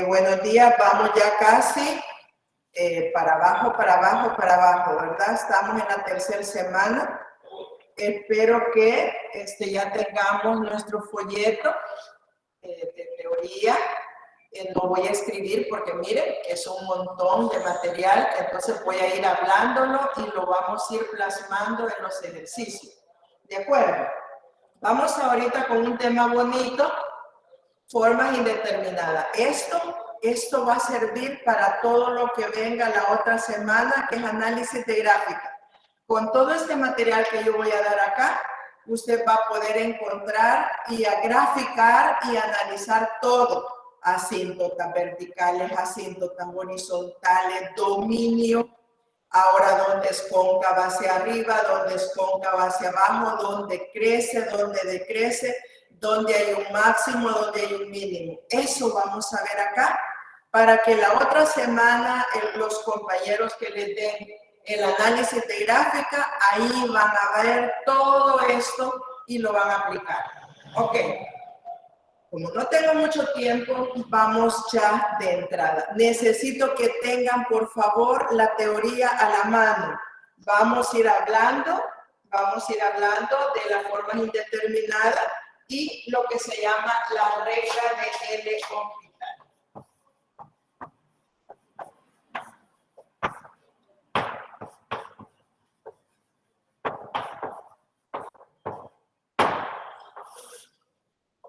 Buenos días, vamos ya casi para abajo, ¿verdad? Estamos en la tercera semana. Espero que ya tengamos nuestro folleto de teoría. Lo voy a escribir porque miren, es un montón de material, entonces voy a ir hablándolo y lo vamos a ir plasmando en los ejercicios. ¿De acuerdo? Vamos ahorita con un tema bonito, formas indeterminadas. Esto va a servir para todo lo que venga la otra semana, que es análisis de gráfica. Con todo este material que yo voy a dar acá, usted va a poder encontrar y a graficar y analizar todo. Asíntotas verticales, asíntotas horizontales, dominio. Ahora, dónde es cóncava hacia arriba, dónde es cóncava hacia abajo, dónde crece, dónde decrece, dónde hay un máximo, dónde hay un mínimo. Eso vamos a ver acá para que la otra semana los compañeros que les den el análisis de gráfica, ahí van a ver todo esto y lo van a aplicar. Ok. Como no tengo mucho tiempo, vamos ya de entrada. Necesito que tengan, por favor, la teoría a la mano. Vamos a ir hablando de las formas indeterminadas y lo que se llama la regla de L orbital.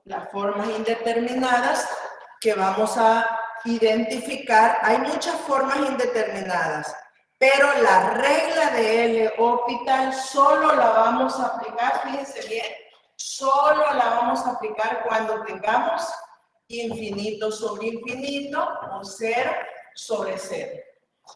Las formas indeterminadas que vamos a identificar, hay muchas formas indeterminadas, pero la regla de L orbital solo la vamos a aplicar, fíjense bien, solo la vamos a aplicar cuando tengamos infinito sobre infinito o 0 sobre 0.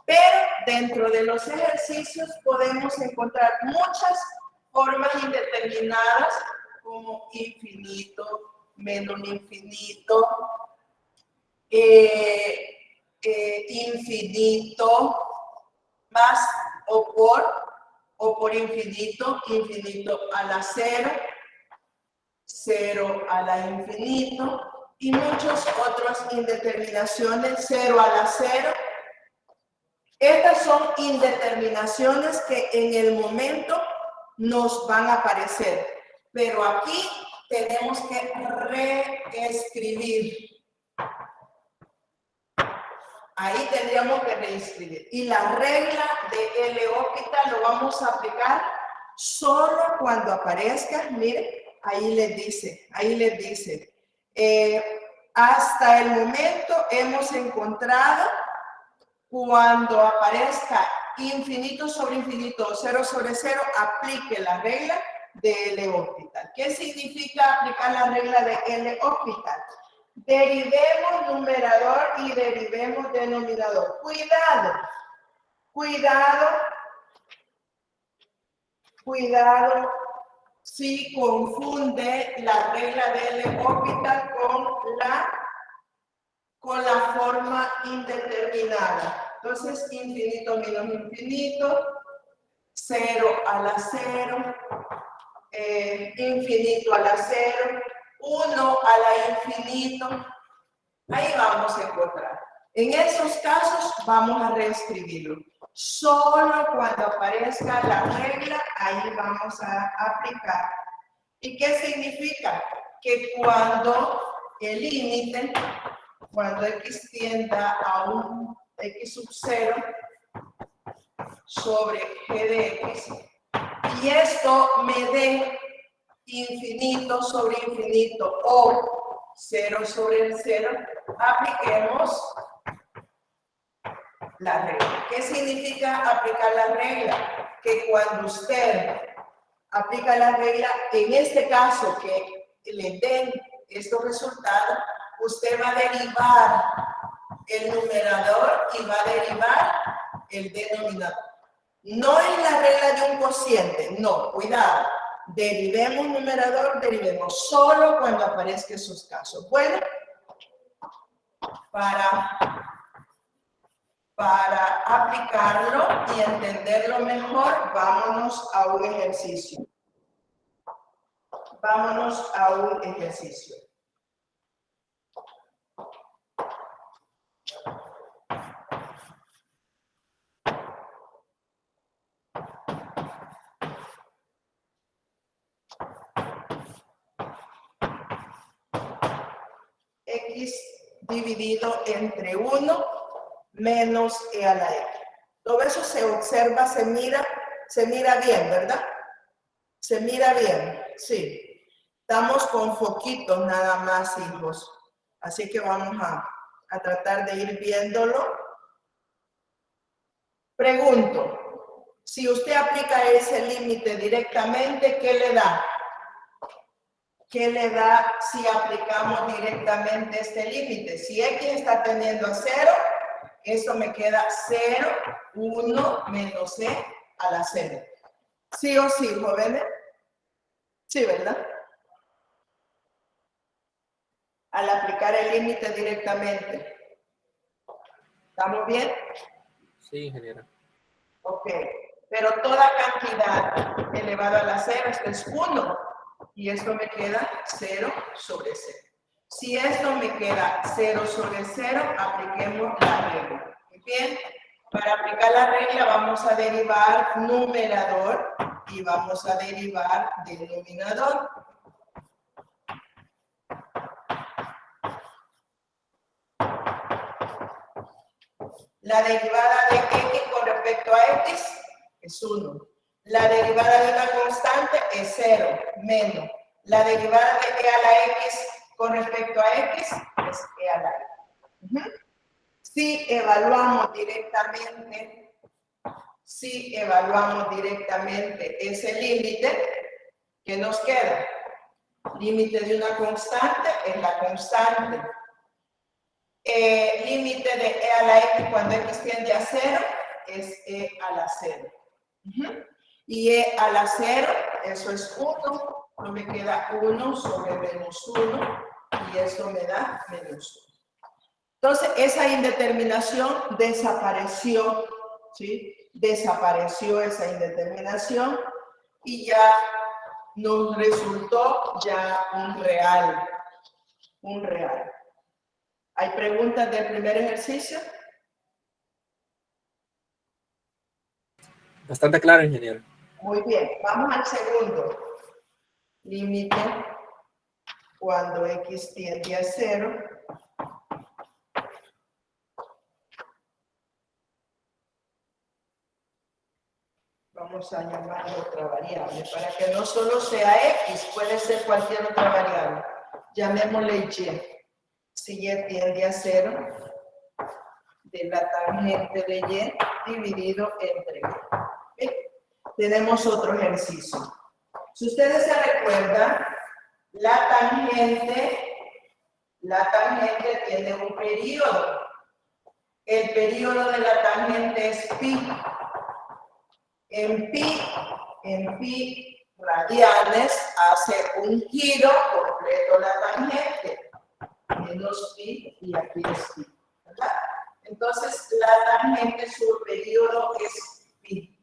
Pero dentro de los ejercicios podemos encontrar muchas formas indeterminadas como infinito, menos infinito, infinito, más o por infinito, infinito a la 0, 0 a la infinito y muchas otras indeterminaciones, 0 a la 0. Estas son indeterminaciones que en el momento nos van a aparecer, pero aquí tenemos que reescribir. Ahí tendríamos que reescribir. Y la regla de L orbital lo vamos a aplicar solo cuando aparezca, miren, ahí les dice, hasta el momento hemos encontrado cuando aparezca infinito sobre infinito o 0 sobre 0, aplique la regla de L orbital. ¿Qué significa aplicar la regla de L orbital? Derivemos numerador y derivemos denominador. Cuidado si confunde la regla de L orbital con la forma indeterminada. Entonces, infinito menos infinito, 0 a la 0, infinito a la 0, 1 a la infinito. Ahí vamos a encontrar. En esos casos vamos a reescribirlo. Solo cuando aparezca la regla, ahí vamos a aplicar. ¿Y qué significa? Que cuando el límite, cuando x tienda a un x sub 0 sobre g de x, y esto me dé infinito sobre infinito o 0 sobre el 0, apliquemos la regla. ¿Qué significa aplicar la regla? Que cuando usted aplica la regla, en este caso que le den estos resultados, usted va a derivar el numerador y va a derivar el denominador. No es la regla de un cociente, no, cuidado. Derivemos numerador, derivemos solo cuando aparezcan esos casos. Bueno, para aplicarlo y entenderlo mejor, vámonos a un ejercicio. vámonos a un ejercicio. X dividido entre 1 menos e a la X. Todo eso se observa, se mira bien, ¿verdad? Se mira bien, sí. Estamos con foquitos nada más, hijos. Así que vamos a tratar de ir viéndolo. Pregunto, si usted aplica ese límite directamente, ¿qué le da? ¿Qué le da si aplicamos directamente este límite? Si X está tendiendo a 0, eso me queda 0, 1 menos E a la 0. ¿Sí o sí, jóvenes? Sí, ¿verdad? Al aplicar el límite directamente. ¿Estamos bien? Sí, ingeniera. Ok. Pero toda cantidad elevada a la 0, esto es 1. Y esto me queda 0 sobre 0. Si esto me queda 0 sobre 0, apliquemos la regla. Muy bien. Para aplicar la regla vamos a derivar numerador y vamos a derivar denominador. La derivada de x con respecto a x es 1. La derivada de una constante es 0, menos. La derivada de e a la x con respecto a x es e a la x. Si evaluamos directamente ese límite, ¿qué nos queda? Límite de una constante es la constante. Límite de e a la x cuando x tiende a 0 es e a la 0. Y e a la 0, eso es 1, no me queda 1 sobre menos 1 y eso me da menos 1. Entonces, esa indeterminación desapareció, ¿sí? Desapareció esa indeterminación y ya nos resultó ya un real. Un real. ¿Hay preguntas del primer ejercicio? Bastante claro, ingeniero. Muy bien, vamos al segundo. Límite cuando x tiende a 0. Vamos a llamarle otra variable para que no solo sea x, puede ser cualquier otra variable. Llamémosle y. Si y tiende a 0, de la tangente de y dividido entre y. ¿Sí? Tenemos otro ejercicio. Si ustedes se recuerdan, la tangente tiene un período. El período de la tangente es pi. En pi radianes hace un giro completo la tangente. Menos pi y aquí es pi, ¿verdad? Entonces, la tangente, su período es pi.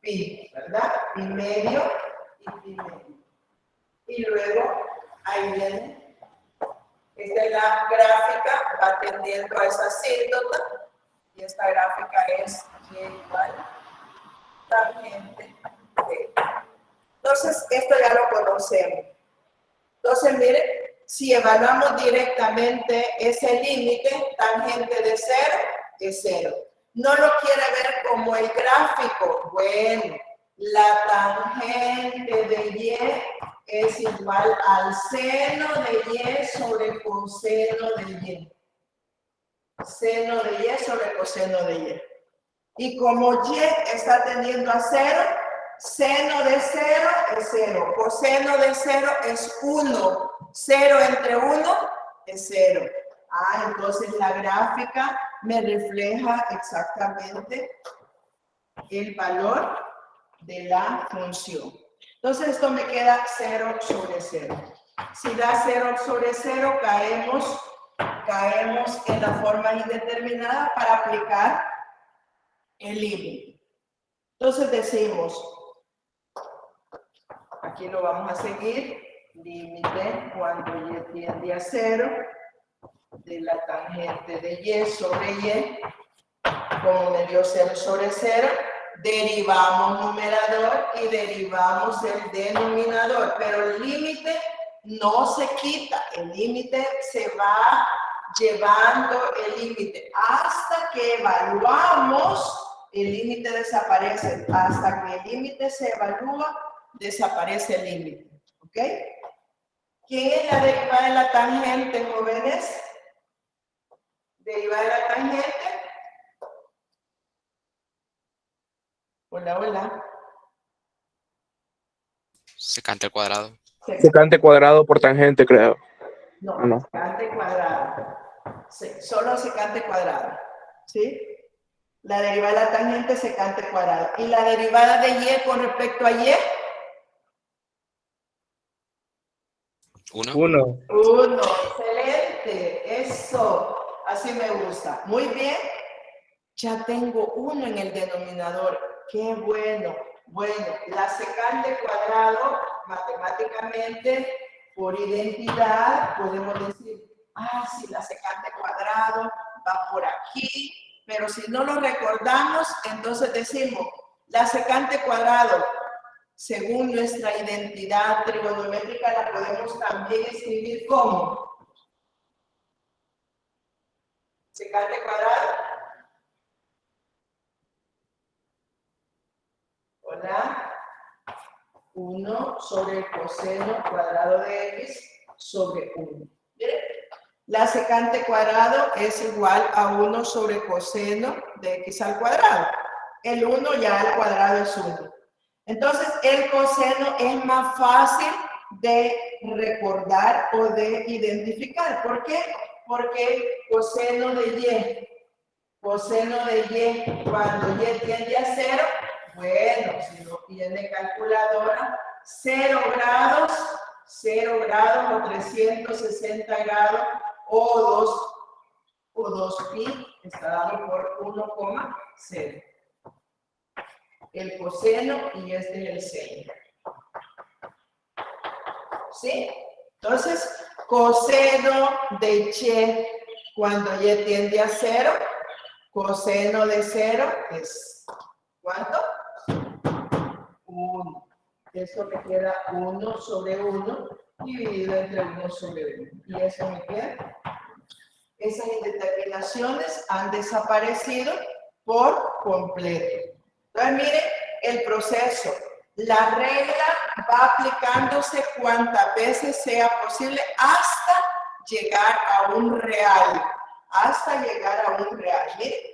Pi, ¿verdad? Pi medio y pi medio. Y luego, ahí viene, esta es la gráfica, va tendiendo a esa asíntota, y esta gráfica es y igual tangente de. Entonces, esto ya lo conocemos. Entonces, miren, si evaluamos directamente ese límite, tangente de 0 es 0. ¿No lo quiere ver como el gráfico? Bueno, la tangente de y es igual al seno de y sobre coseno de y. Seno de y sobre coseno de y. Y como y está tendiendo a 0, seno de 0 es 0, coseno de 0 es 1, 0 entre 1 es 0. Entonces la gráfica me refleja exactamente el valor de la función. Entonces esto me queda 0 sobre 0. Si da 0 sobre 0, caemos en la forma indeterminada para aplicar el límite. Entonces decimos, Aquí lo vamos a seguir. Límite cuando y tiende a 0 de la tangente de y sobre y. Como me dio 0 sobre 0, derivamos numerador y derivamos el denominador. Pero el límite no se quita. El límite se va llevando el límite hasta que evaluamos. El límite desaparece. Hasta que el límite se evalúa, desaparece el límite. ¿Ok? ¿Quién es la derivada de la tangente, jóvenes? Derivada de la tangente. Hola, hola. Secante al cuadrado. Secante cuadrado por tangente, creo. No, secante cuadrado. Solo secante cuadrado. ¿Sí? La derivada de la tangente secante cuadrado. ¿Y la derivada de y con respecto a y? 1. 1. 1. Excelente. Eso. Así me gusta. Muy bien. Ya tengo 1 en el denominador. Qué bueno. Bueno, la secante cuadrado, matemáticamente, por identidad, podemos decir, si la secante cuadrado va por aquí, pero si no lo recordamos, entonces decimos, la secante cuadrado, según nuestra identidad trigonométrica, la podemos también escribir como secante cuadrado. Hola. 1 sobre el coseno cuadrado de x sobre 1. ¿Miren? La secante cuadrado es igual a 1 sobre coseno de x al cuadrado. El 1 ya al cuadrado es 1. Entonces, el coseno es más fácil de recordar o de identificar. ¿Por qué? Porque coseno de y, cuando y tiende a 0, bueno, si no tiene calculadora, 0 grados o 360 grados o 2 pi está dado por 1,0. El coseno y este es el seno. ¿Sí? Entonces, coseno de y cuando y tiende a 0, coseno de 0 es, ¿cuánto? 1. Eso me queda 1 sobre 1 dividido entre 1 sobre 1. Y eso me queda. Esas indeterminaciones han desaparecido por completo. Entonces, miren el proceso. La regla va aplicándose cuantas veces sea posible hasta llegar a un real. Hasta llegar a un real. Miren.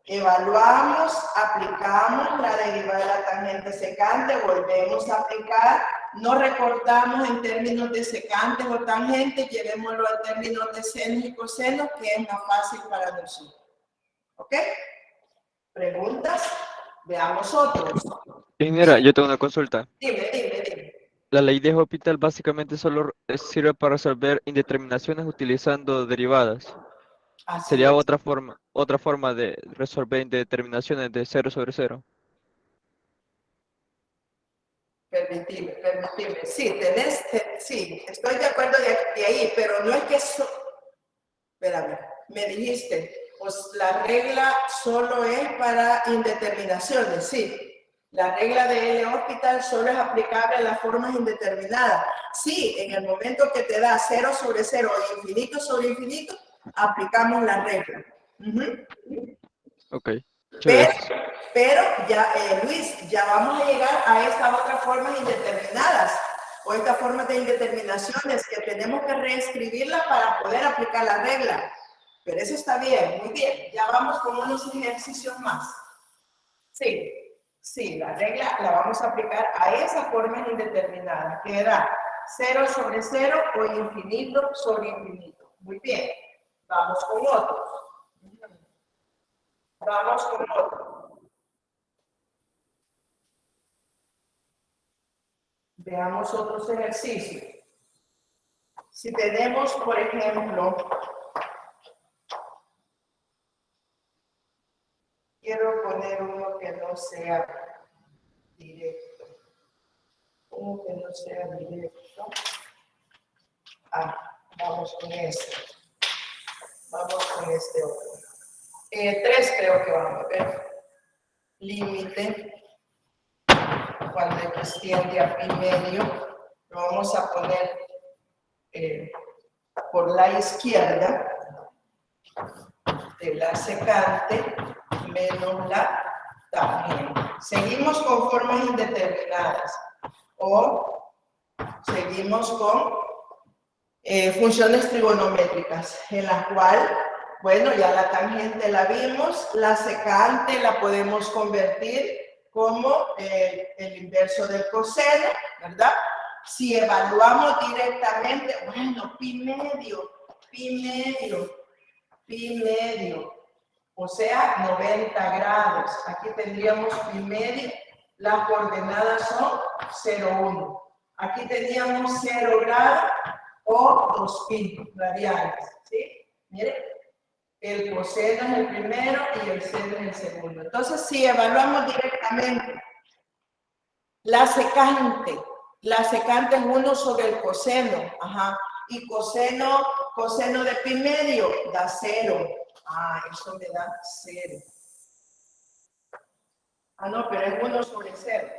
Evaluamos, aplicamos la derivada de la tangente secante, volvemos a aplicar, no recortamos en términos de secantes o tangentes, llevémoslo en términos de senos y cosenos, que es más fácil para nosotros. ¿Ok? ¿Preguntas? Veamos otros. Ingeniera, yo tengo una consulta. Dime. La ley de Hospital básicamente solo sirve para resolver indeterminaciones utilizando derivadas. Así Sería es. otra forma de resolver indeterminaciones de 0 sobre 0. Permitime. Sí, estoy de acuerdo de ahí, pero no es que eso. Espérame, me dijiste, pues la regla solo es para indeterminaciones, sí. La regla de L Hospital solo es aplicable a las formas indeterminadas. Sí, en el momento que te da 0 sobre 0 o infinito sobre infinito, aplicamos la regla. Ok, muchas gracias. Pero ya, Luis, ya vamos a llegar a estas otras formas indeterminadas o estas formas de indeterminaciones que tenemos que reescribirlas para poder aplicar la regla. Pero eso está bien, muy bien. Ya vamos con unos ejercicios más. Sí, la regla la vamos a aplicar a esas formas indeterminadas, que era 0 sobre 0 o infinito sobre infinito. Muy bien. Vamos con otros. Veamos otros ejercicios. Si tenemos, por ejemplo, quiero poner uno que no sea directo. uno que no sea directo. Vamos con este. Vamos con este otro. 3 creo que vamos a ver. Límite. Cuando x tiende a pi medio, lo vamos a poner por la izquierda de la secante menos la tangente. Seguimos con formas indeterminadas o seguimos con funciones trigonométricas en las cuales, bueno, ya la tangente la vimos, la secante la podemos convertir como el inverso del coseno, ¿verdad? Si evaluamos directamente, bueno, pi medio, o sea, 90 grados. Aquí tendríamos pi medio, las coordenadas son 0, 1. Aquí teníamos 0 grados o 2 pi radianes, ¿sí? Miren, el coseno es el primero y el seno es el segundo. Entonces, si evaluamos directamente la secante es 1 sobre el coseno, y coseno de pi medio da 0. Eso me da 0. No, pero es 1 sobre 0.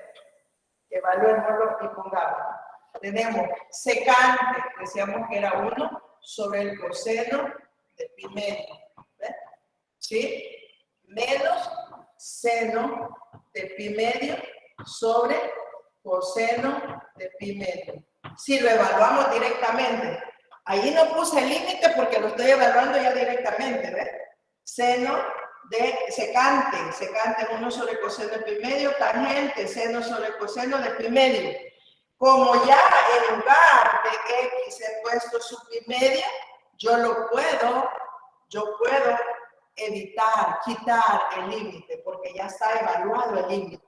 Evaluémoslo y pongamos. Tenemos secante, decíamos que era 1 sobre el coseno de pi medio. ¿Ven? ¿Sí? Menos seno de pi medio sobre coseno de pi medio. Si lo evaluamos directamente, ahí no puse el límite porque lo estoy evaluando ya directamente, ¿ves? Seno de secante 1 sobre coseno de pi medio, tangente, seno sobre coseno de pi medio. Como ya en lugar de x he puesto su pi medio, yo puedo evitar, quitar el límite, porque ya está evaluado el límite.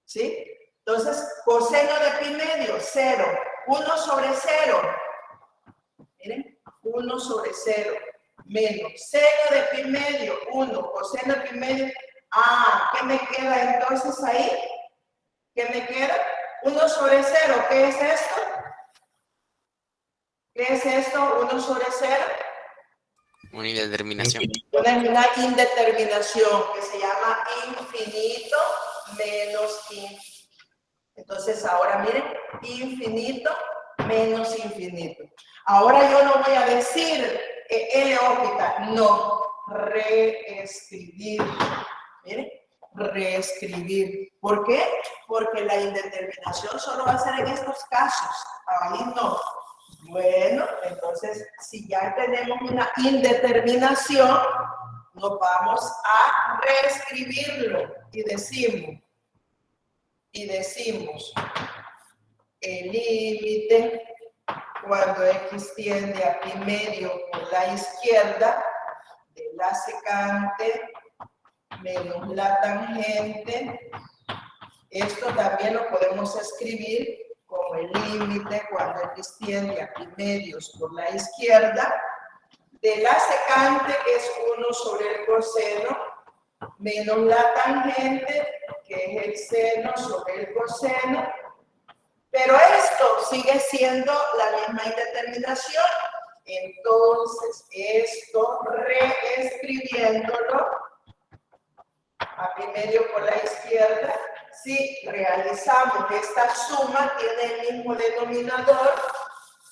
¿Sí? Entonces, coseno de pi medio, 0. 1 sobre 0. Miren, 1 sobre 0. Menos seno de pi medio, 1. Coseno de pi medio. ¿Qué me queda entonces ahí? ¿Qué me queda? 1 sobre 0. ¿Qué es esto? ¿Qué es esto? 1 sobre 0. Una indeterminación. Una indeterminación que se llama infinito menos infinito. Entonces ahora miren, infinito menos infinito. Ahora yo no voy a decir L óptica, no, reescribir. Miren, reescribir. ¿Por qué? Porque la indeterminación solo va a ser en estos casos. Ahí no. Bueno, entonces, si ya tenemos una indeterminación, nos vamos a reescribirlo y decimos el límite cuando x tiende a pi medio por la izquierda de la secante menos la tangente. Esto también lo podemos escribir como el límite cuando x tiende a pi medios por la izquierda de la secante, que es 1 sobre el coseno, menos la tangente, que es el seno sobre el coseno. Pero esto sigue siendo la misma indeterminación. Entonces, esto reescribiéndolo a pi medio por la izquierda, si realizamos esta suma, tiene el mismo denominador.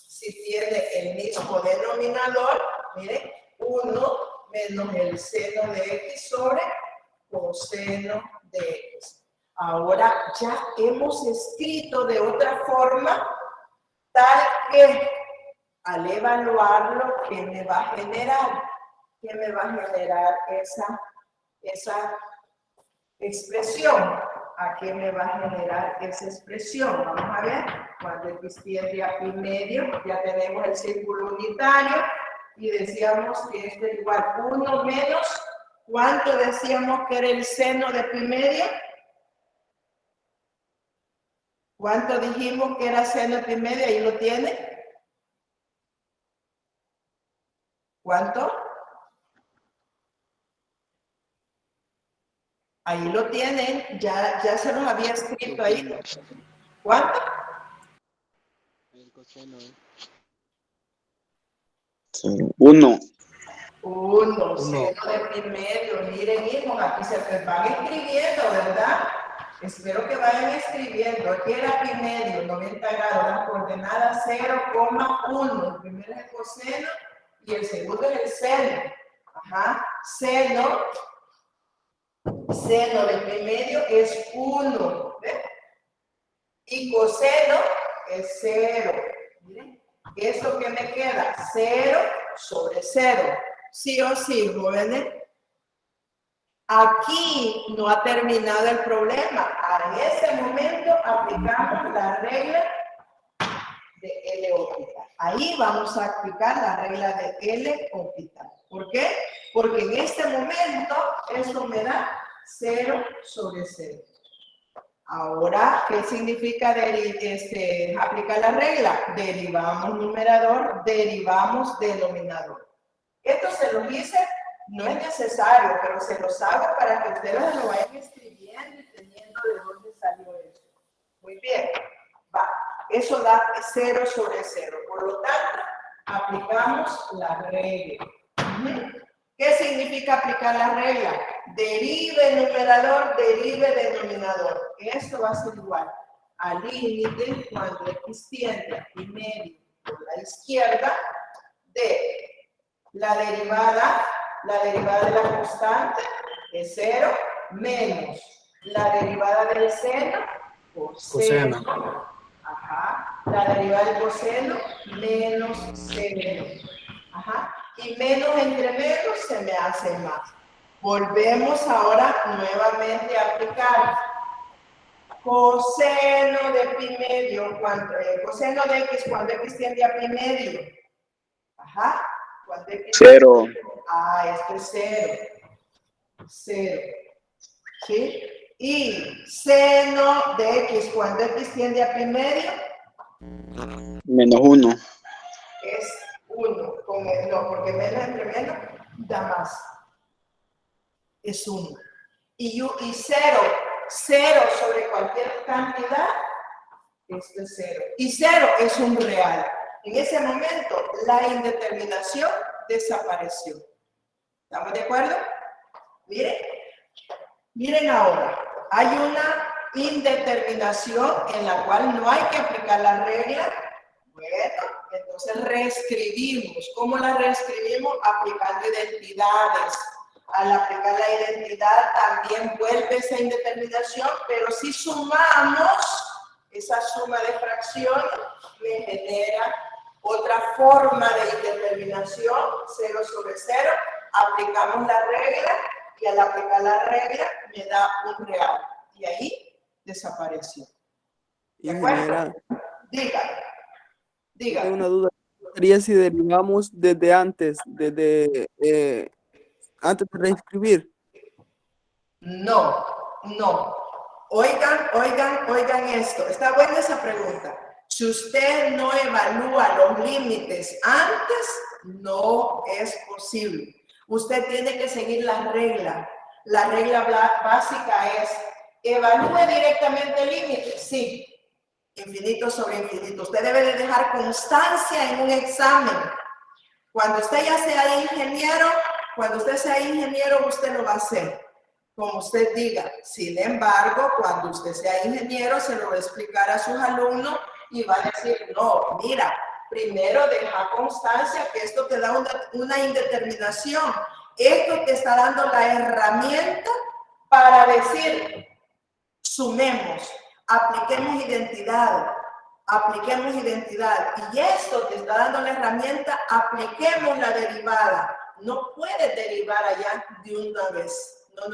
Si tiene el mismo denominador, miren, 1 menos el seno de x sobre coseno de x. Ahora ya hemos escrito de otra forma, tal que al evaluarlo, ¿qué me va a generar? ¿Qué me va a generar esa expresión? ¿A qué me va a generar esa expresión? Vamos a ver, cuando x tiende a pi medio, ya tenemos el círculo unitario y decíamos que esto es igual a 1 menos, ¿cuánto decíamos que era el seno de pi medio? ¿Cuánto dijimos que era seno de pi medio? Ahí lo tiene. ¿Cuánto? Ahí lo tienen, ya se los había escrito ahí. ¿Cuánto? 1. 1, seno de pi medio. Miren, hijos, aquí se van escribiendo, ¿verdad? Espero que vayan escribiendo. Aquí era pi medio, 90 grados, la coordenada 0,1. El primero es el coseno y el segundo es el seno. Ajá. Seno de pi medio es 1. ¿Ven? Y coseno es 0. Miren, ¿esto que me queda? 0 sobre 0. Sí o sí, jóvenes. Aquí no ha terminado el problema. En este momento aplicamos la regla de L orbital. Ahí vamos a aplicar la regla de L orbital. ¿Por qué? Porque en este momento esto me da 0 sobre 0. Ahora, ¿qué significa aplicar la regla? Derivamos numerador, derivamos denominador. Esto se lo hice, no es necesario, pero se los hago para que ustedes lo vayan escribiendo y teniendo de dónde salió eso. Muy bien, va. Eso da 0 sobre 0. Por lo tanto, aplicamos la regla. ¿Qué significa aplicar la regla? Derive numerador, derive denominador. Esto va a ser igual al límite cuando x tiende a pi medio por la izquierda de la derivada de la constante es 0 menos la derivada del seno por seno. Ajá. La derivada del coseno menos seno. Ajá. Y menos entre menos se me hace más. Volvemos ahora nuevamente a aplicar coseno de pi medio, coseno de x cuando x tiende a pi medio. Ajá. Cuando x 0. Esto es 0. 0. ¿Sí? Y seno de x cuando x tiende a pi medio. Menos 1. Es 1. No, porque menos entre menos da más. Es 1. Y 0. 0 sobre cualquier cantidad, esto es 0. Y 0 es un real. En ese momento, la indeterminación desapareció. ¿Estamos de acuerdo? Miren. Miren ahora. Hay una indeterminación en la cual no hay que aplicar la regla. Bueno, entonces reescribimos. ¿Cómo la reescribimos? Aplicando identidades. Al aplicar la identidad también vuelve esa indeterminación, pero si sumamos, esa suma de fracciones me genera otra forma de indeterminación, 0 sobre 0. Aplicamos la regla y al aplicar la regla me da un real. Y ahí desapareció. ¿De acuerdo? Dígame. Tengo una duda. Sería si derivamos desde antes, antes de reinscribir. No. Oigan esto. Está buena esa pregunta. Si usted no evalúa los límites antes, no es posible. Usted tiene que seguir la regla. La regla básica es, ¿evalúe directamente el límite? Sí. Infinito sobre infinito. Usted debe de dejar constancia en un examen. Cuando usted ya sea ingeniero, usted lo va a hacer, como usted diga. Sin embargo, cuando usted sea ingeniero, se lo va a explicar a sus alumnos y va a decir, no, mira, primero deja constancia que esto te da una indeterminación. Esto te está dando la herramienta para decir, sumemos. Apliquemos identidad, y esto te está dando la herramienta, apliquemos la derivada. No puedes derivar allá de una vez, no.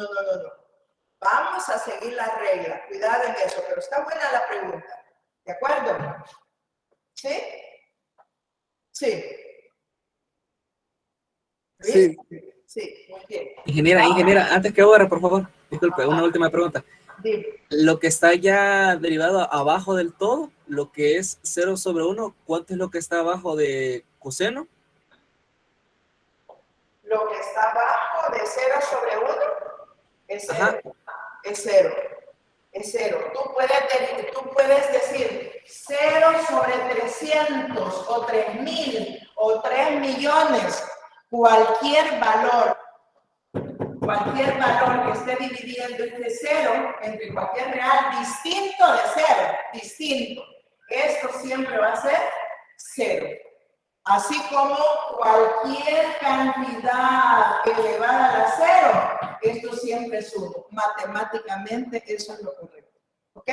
Vamos a seguir la regla, cuidado en eso, pero está buena la pregunta, ¿de acuerdo? ¿Sí? Sí. Sí. Sí, muy bien. Ingeniera, antes que ahora, por favor, disculpe, una última pregunta. Dime. Lo que está ya derivado abajo del todo, lo que es 0 sobre 1, ¿cuánto es lo que está abajo de coseno? Lo que está abajo de 0 sobre 1 es 0. Es 0. es 0. Tú puedes decir 0 sobre 300 o 3000 o 3 millones, cualquier valor que esté dividiendo este 0 entre cualquier real distinto de 0, distinto. Esto siempre va a ser 0. Así como cualquier cantidad elevada a la 0, esto siempre es 1. Matemáticamente eso es lo correcto. ¿Ok?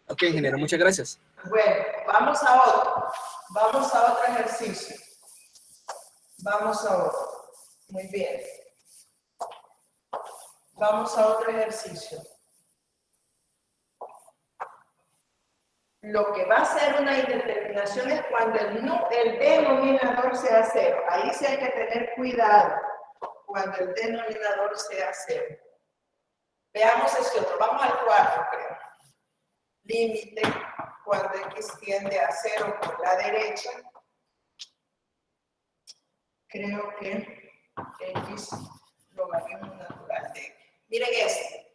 Ok, ingeniero, muchas gracias. Bueno, vamos a otro. Vamos a otro ejercicio. Vamos a otro. Muy bien. Vamos a otro ejercicio. Lo que va a ser una indeterminación es cuando el denominador sea 0. Ahí sí hay que tener cuidado cuando el denominador sea 0. Veamos este otro. Vamos al 4, creo. Límite cuando x tiende a 0 por la derecha. Creo que x logaritmo natural de x. Miren este.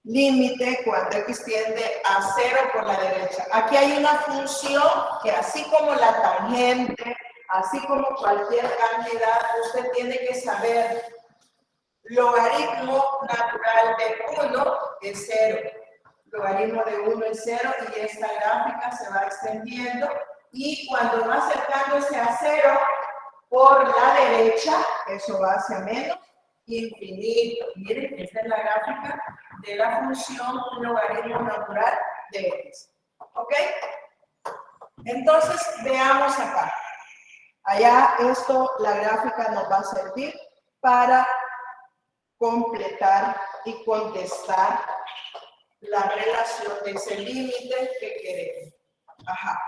Límite cuando x tiende a 0 por la derecha. Aquí hay una función que así como la tangente, así como cualquier cantidad, usted tiene que saber logaritmo natural de 1 es 0. Logaritmo de 1 es 0 y esta gráfica se va extendiendo y cuando va acercándose a 0 por la derecha, eso va hacia menos, infinito. Miren, esta es la gráfica de la función logaritmo natural de x. ¿Ok? Entonces, veamos acá. Allá la gráfica nos va a servir para completar y contestar la relación de ese límite que queremos. Ajá.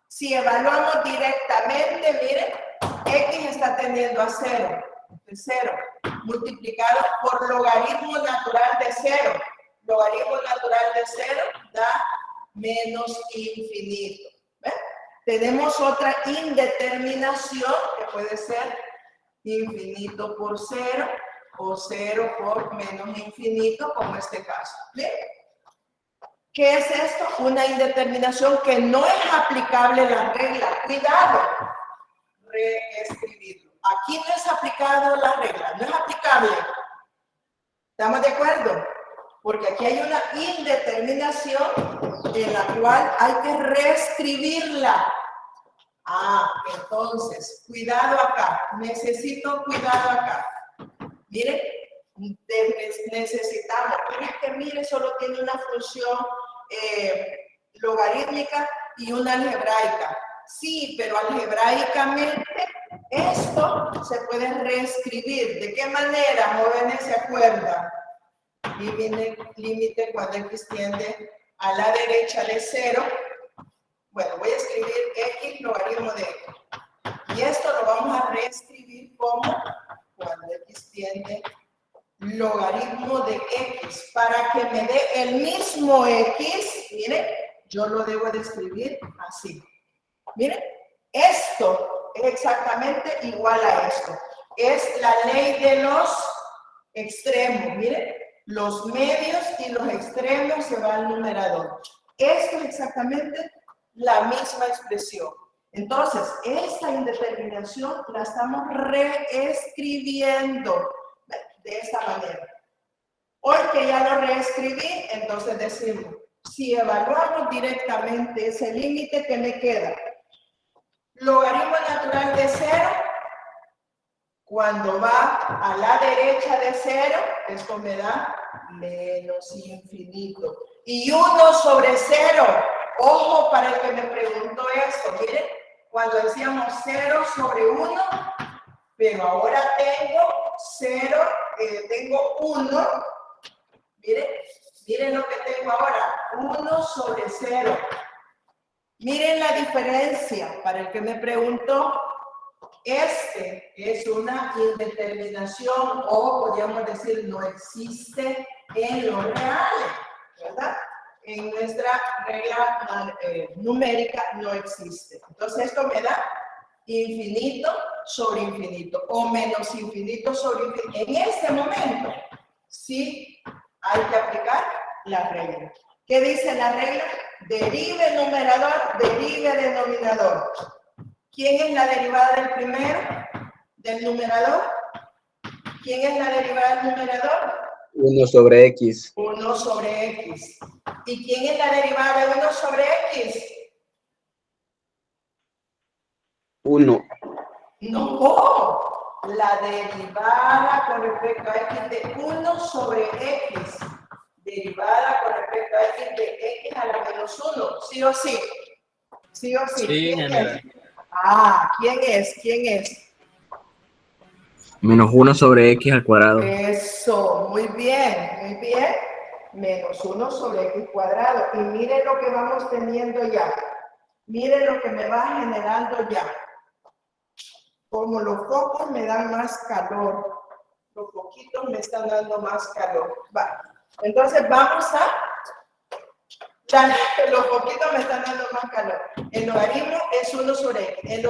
Si evaluamos directamente, miren, x está tendiendo a 0. De 0, multiplicado por logaritmo natural de 0. Logaritmo natural de 0 da menos infinito. ¿Ven? Tenemos otra indeterminación que puede ser infinito por 0 o 0 por menos infinito, como este caso. ¿Bien? ¿Qué es esto? Una indeterminación que no es aplicable a la regla. Cuidado, reescribirlo. Aquí no es aplicado la regla, no es aplicable. ¿Estamos de acuerdo? Porque aquí hay una indeterminación en la cual hay que reescribirla. Entonces, cuidado acá. Necesito cuidado acá. Miren, necesitamos. Mire, solo tiene una función logarítmica y una algebraica. Sí, pero algebraicamente esto se puede reescribir. ¿De qué manera, jóvenes, se acuerdan? Límite cuando x tiende a la derecha de 0. Bueno, voy a escribir x logaritmo de x. Y esto lo vamos a reescribir como cuando x tiende logaritmo de x. Para que me dé el mismo x, miren, yo lo debo de escribir así. Miren, esto es exactamente igual a esto. Es la ley de los extremos. Miren, los medios y los extremos se van al numerador. Esto es exactamente la misma expresión. Entonces, esta indeterminación la estamos reescribiendo de esta manera. Hoy que ya lo reescribí, entonces decimos, si evaluamos directamente ese límite, ¿qué me queda? Logaritmo natural de 0, cuando va a la derecha de 0, esto me da menos infinito. Y 1 sobre 0, ojo para el que me preguntó esto, miren, cuando decíamos 0 sobre 1, pero ahora tengo 0, tengo 1, miren lo que tengo ahora, 1 sobre 0. Miren la diferencia, para el que me preguntó, este es una indeterminación o podríamos decir no existe en los reales, ¿verdad? En nuestra regla numérica no existe. Entonces esto me da infinito sobre infinito o menos infinito sobre infinito. En este momento sí hay que aplicar la regla. ¿Qué dice la regla? Derive numerador, derive denominador. ¿Quién es la derivada del primero? ¿Del numerador? ¿Quién es la derivada del numerador? 1 sobre X. 1 sobre X. ¿Y quién es la derivada de 1 sobre X? 1. No, la derivada con respecto a X de 1 sobre X. Derivada con respecto a X de X a la menos 1. ¿Sí o sí? ¿Sí o sí? Sí, ¿Quién general. es? Ah, ¿quién es? ¿Quién es? Menos 1 sobre X al cuadrado. Eso, muy bien, muy bien. Menos 1 sobre X cuadrado. Y miren lo que vamos teniendo ya. Miren lo que me va generando ya. Como los focos me dan más calor. Los poquitos me están dando más calor. Va. Entonces vamos a... Los poquitos me están dando más calor. El logaritmo es 1 sobre X.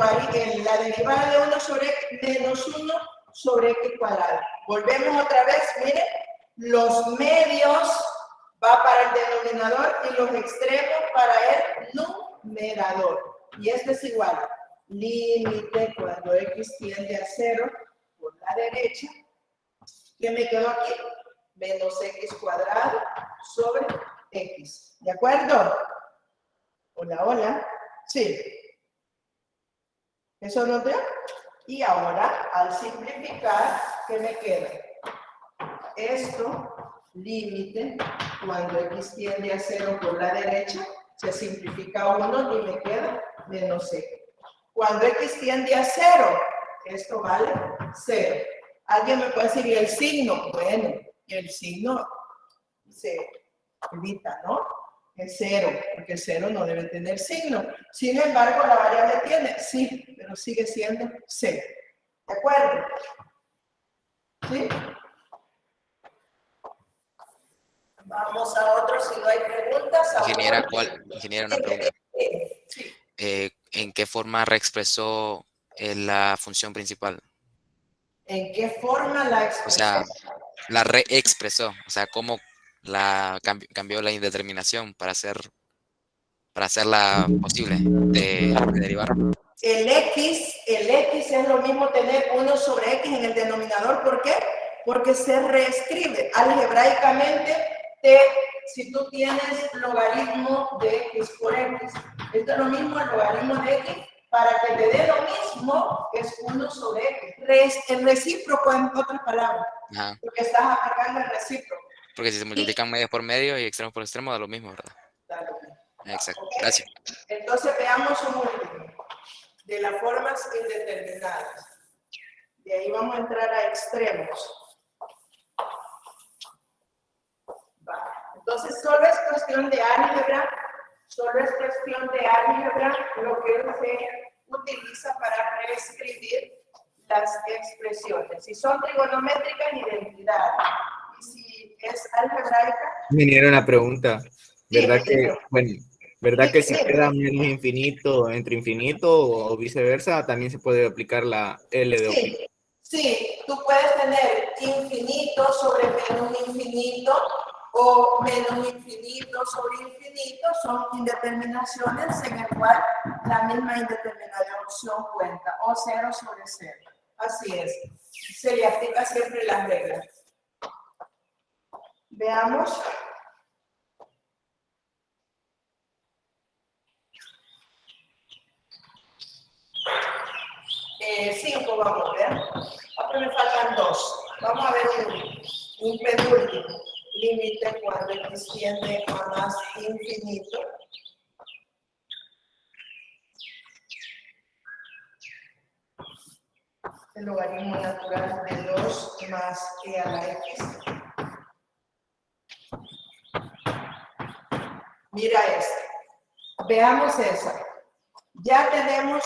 La derivada de 1 sobre X menos 1 sobre X cuadrado. Volvemos otra vez, miren. Los medios va para el denominador y los extremos para el numerador. Y esto es igual. Límite cuando X tiende a 0 por la derecha. ¿Qué me quedó aquí? Menos X cuadrado sobre X. ¿De acuerdo? Hola, hola. Sí. ¿Eso no te? Y ahora, al simplificar, ¿qué me queda? Esto, límite, cuando X tiende a 0 por la derecha, se simplifica a 1 y me queda menos X. Cuando X tiende a 0, esto vale 0. ¿Alguien me puede decir, ¿y el signo? Bueno, el signo se evita, ¿no? Es 0, porque el 0 no debe tener signo. Sin embargo, la variable tiene, sí, pero sigue siendo 0. ¿De acuerdo? ¿Sí? Vamos a otro, si no hay preguntas. Ingeniera, una pregunta. Sí. ¿En qué forma reexpresó la función principal? ¿En qué forma la O expresó? sea, la reexpresó. O sea, ¿cómo la cambió la indeterminación para hacerla posible de derivar? El X es lo mismo tener 1 sobre X en el denominador. ¿Por qué? Porque se reescribe algebraicamente si tú tienes logaritmo de X por X. Esto es lo mismo el logaritmo de X. Para que te dé lo mismo, es 1 sobre X. El recíproco, en otras palabras. Ajá. Porque estás aplicando el recíproco. Porque si se multiplican medios por medio y extremos por extremo, da lo mismo, ¿verdad? Da lo mismo. Exacto. ¿Okay? Gracias. Entonces veamos un último. De las formas indeterminadas. De ahí vamos a entrar a extremos. Vale. Entonces solo es cuestión de álgebra. Solo es cuestión de álgebra lo que se utiliza para reescribir las expresiones. Si son trigonométricas, identidad. Y si es algebraica... Vinieron una pregunta. ¿Verdad que, bueno, ¿verdad que si Sí. queda menos infinito entre infinito o viceversa, también se puede aplicar la L de óptica? Sí, tú puedes tener infinito sobre menos infinito o menos infinito sobre infinito, son indeterminaciones en el cual la misma indeterminación cuenta, o 0 sobre 0. Así es, se le aplica siempre las reglas. Veamos. Cinco vamos a ver. Ahora me faltan 2. Vamos a ver un penúltimo. Límite cuando X tiende a más infinito. El logaritmo natural de 2 más e a la X. Mira esta. Veamos esa. Ya tenemos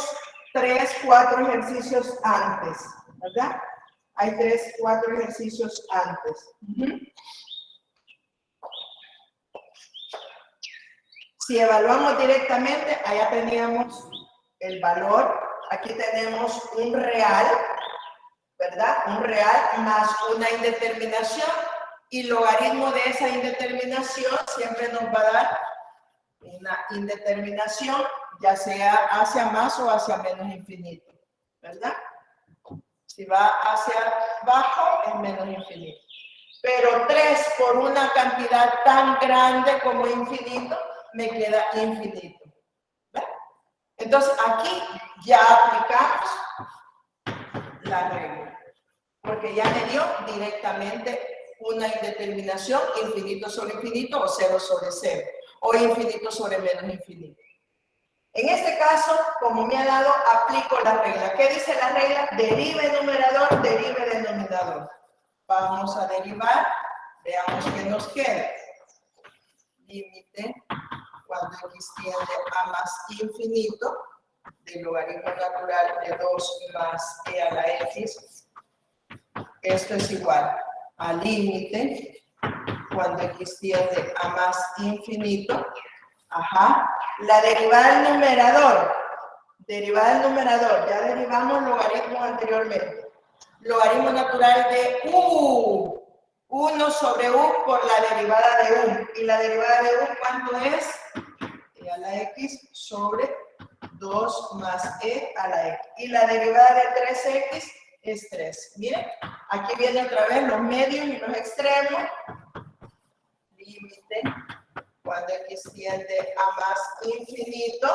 3, 4 ejercicios antes, ¿verdad? Hay 3, 4 ejercicios antes. Si evaluamos directamente, allá teníamos el valor. Aquí tenemos un real, ¿verdad? Un real más una indeterminación. Y logaritmo de esa indeterminación siempre nos va a dar una indeterminación, ya sea hacia más o hacia menos infinito, ¿verdad? Si va hacia abajo, es menos infinito. Pero 3 por una cantidad tan grande como infinito, me queda infinito. ¿Ven? Entonces, aquí ya aplicamos la regla, porque ya me dio directamente una indeterminación, infinito sobre infinito o 0 sobre 0, o infinito sobre menos infinito. En este caso, como me ha dado, aplico la regla. ¿Qué dice la regla? Derive numerador, derive denominador. Vamos a derivar, veamos qué nos queda. Límite, cuando x tiende a más infinito, del logaritmo natural de 2 más e a la x. Esto es igual a límite, cuando x tiende a más infinito. Ajá. La derivada del numerador. Derivada del numerador. Ya derivamos logaritmos anteriormente. Logaritmo natural de u. 1 sobre u por la derivada de u. ¿Y la derivada de u cuánto es? E a la x sobre 2 más e a la x. Y la derivada de 3x es 3. Miren, aquí viene otra vez los medios y los extremos. Límite, cuando x tiende a más infinito.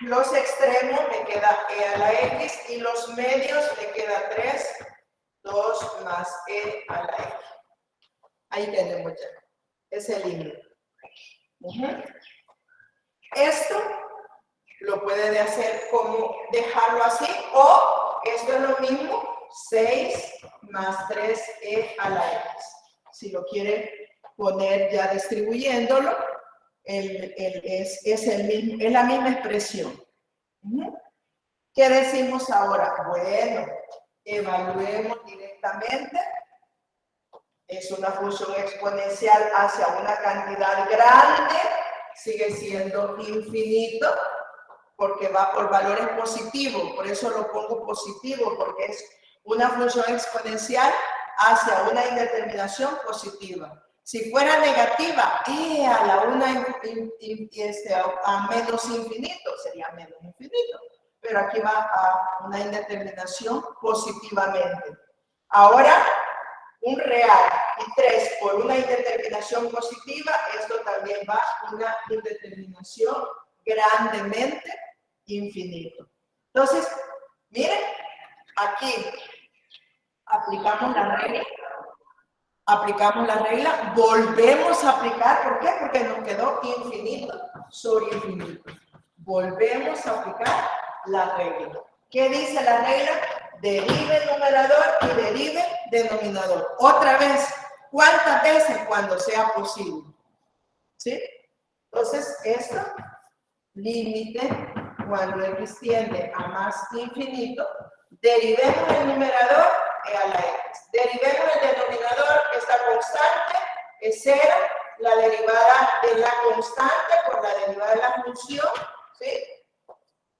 Los extremos me queda e a la x y los medios me queda 3, 2 más e a la x. Ahí tenemos ya. Es el límite. Esto lo puede hacer como dejarlo así, o esto es lo mismo, 6 más 3e a la x. Si lo quiere poner ya distribuyéndolo, es la misma expresión. ¿Qué decimos ahora? Bueno, evaluemos directamente. Es una función exponencial hacia una cantidad grande, sigue siendo infinito, porque va por valores positivos, por eso lo pongo positivo, porque es una función exponencial hacia una indeterminación positiva. Si fuera negativa, a la a menos infinito, sería menos infinito. Pero aquí va a una indeterminación positivamente. Ahora, un real y 3 por una indeterminación positiva, esto también va a una indeterminación grandemente infinito. Entonces, miren, aquí aplicamos la regla. Aplicamos la regla, volvemos a aplicar, ¿por qué? Porque nos quedó infinito sobre infinito. Volvemos a aplicar la regla. ¿Qué dice la regla? Derive numerador y derive denominador. Otra vez, ¿cuántas veces? Cuando sea posible. ¿Sí? Entonces, esto, límite, cuando x tiende a más infinito, derivemos el numerador a la x. Derivemos el denominador, esta constante es 0, la derivada de la constante por la derivada de la función, ¿sí?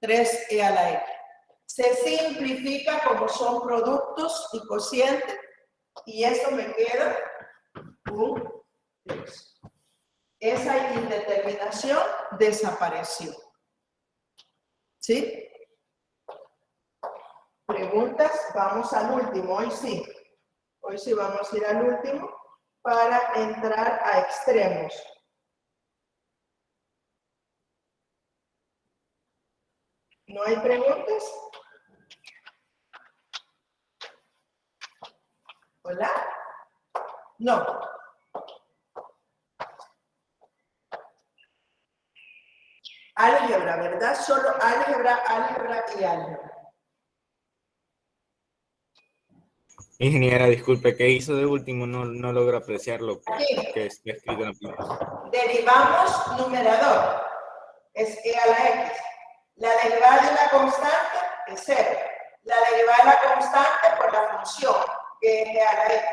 3e a la x. Se simplifica como son productos y cocientes, y eso me queda un 3. Esa indeterminación desapareció. ¿Sí? Preguntas, vamos al último, hoy sí. Hoy sí vamos a ir al último para entrar a extremos. ¿No hay preguntas? ¿Hola? No. Álgebra, ¿verdad? Solo álgebra, álgebra y álgebra. Ingeniera, disculpe, ¿qué hizo de último? No logro apreciar lo que está escrito en la aplicación. Derivamos numerador, es e a la x. La derivada de una constante es 0. La derivada de la constante por la función, que es e a la x.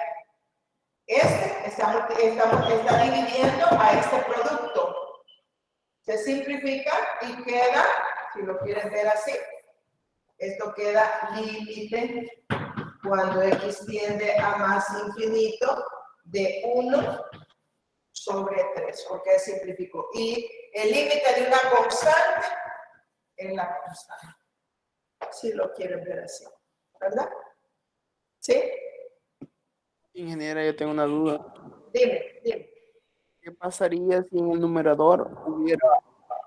Está dividiendo a este producto. Se simplifica y queda, si lo quieren ver así, esto queda límite cuando x tiende a más infinito de 1 sobre 3, porque simplificó. Y el límite de una constante es la constante. Si lo quieren ver así, ¿verdad? ¿Sí? Ingeniera, yo tengo una duda. Dime. ¿Qué pasaría si en el numerador hubiera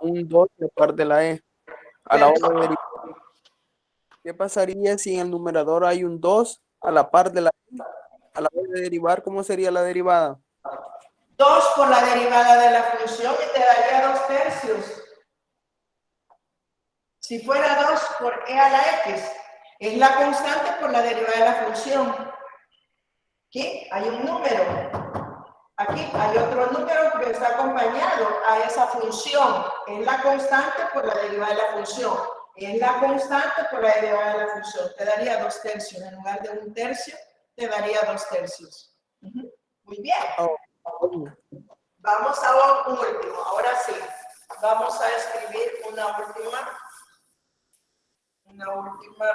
un 2 de par de la e? A la hora de derivar? ¿Qué pasaría si en el numerador hay un 2 a la par de la e? A la hora de derivar, ¿cómo sería la derivada? 2 por la derivada de la función y te daría 2/3. Si fuera 2 por e a la x, es la constante por la derivada de la función. Aquí hay un número. Aquí hay otro número que está acompañado a esa función. Es la constante por la derivada de la función. Es la constante por la derivada de la función. Te daría 2/3. En lugar de 1/3, te daría 2/3. Muy bien. Vamos a un último. Ahora sí. Vamos a escribir una última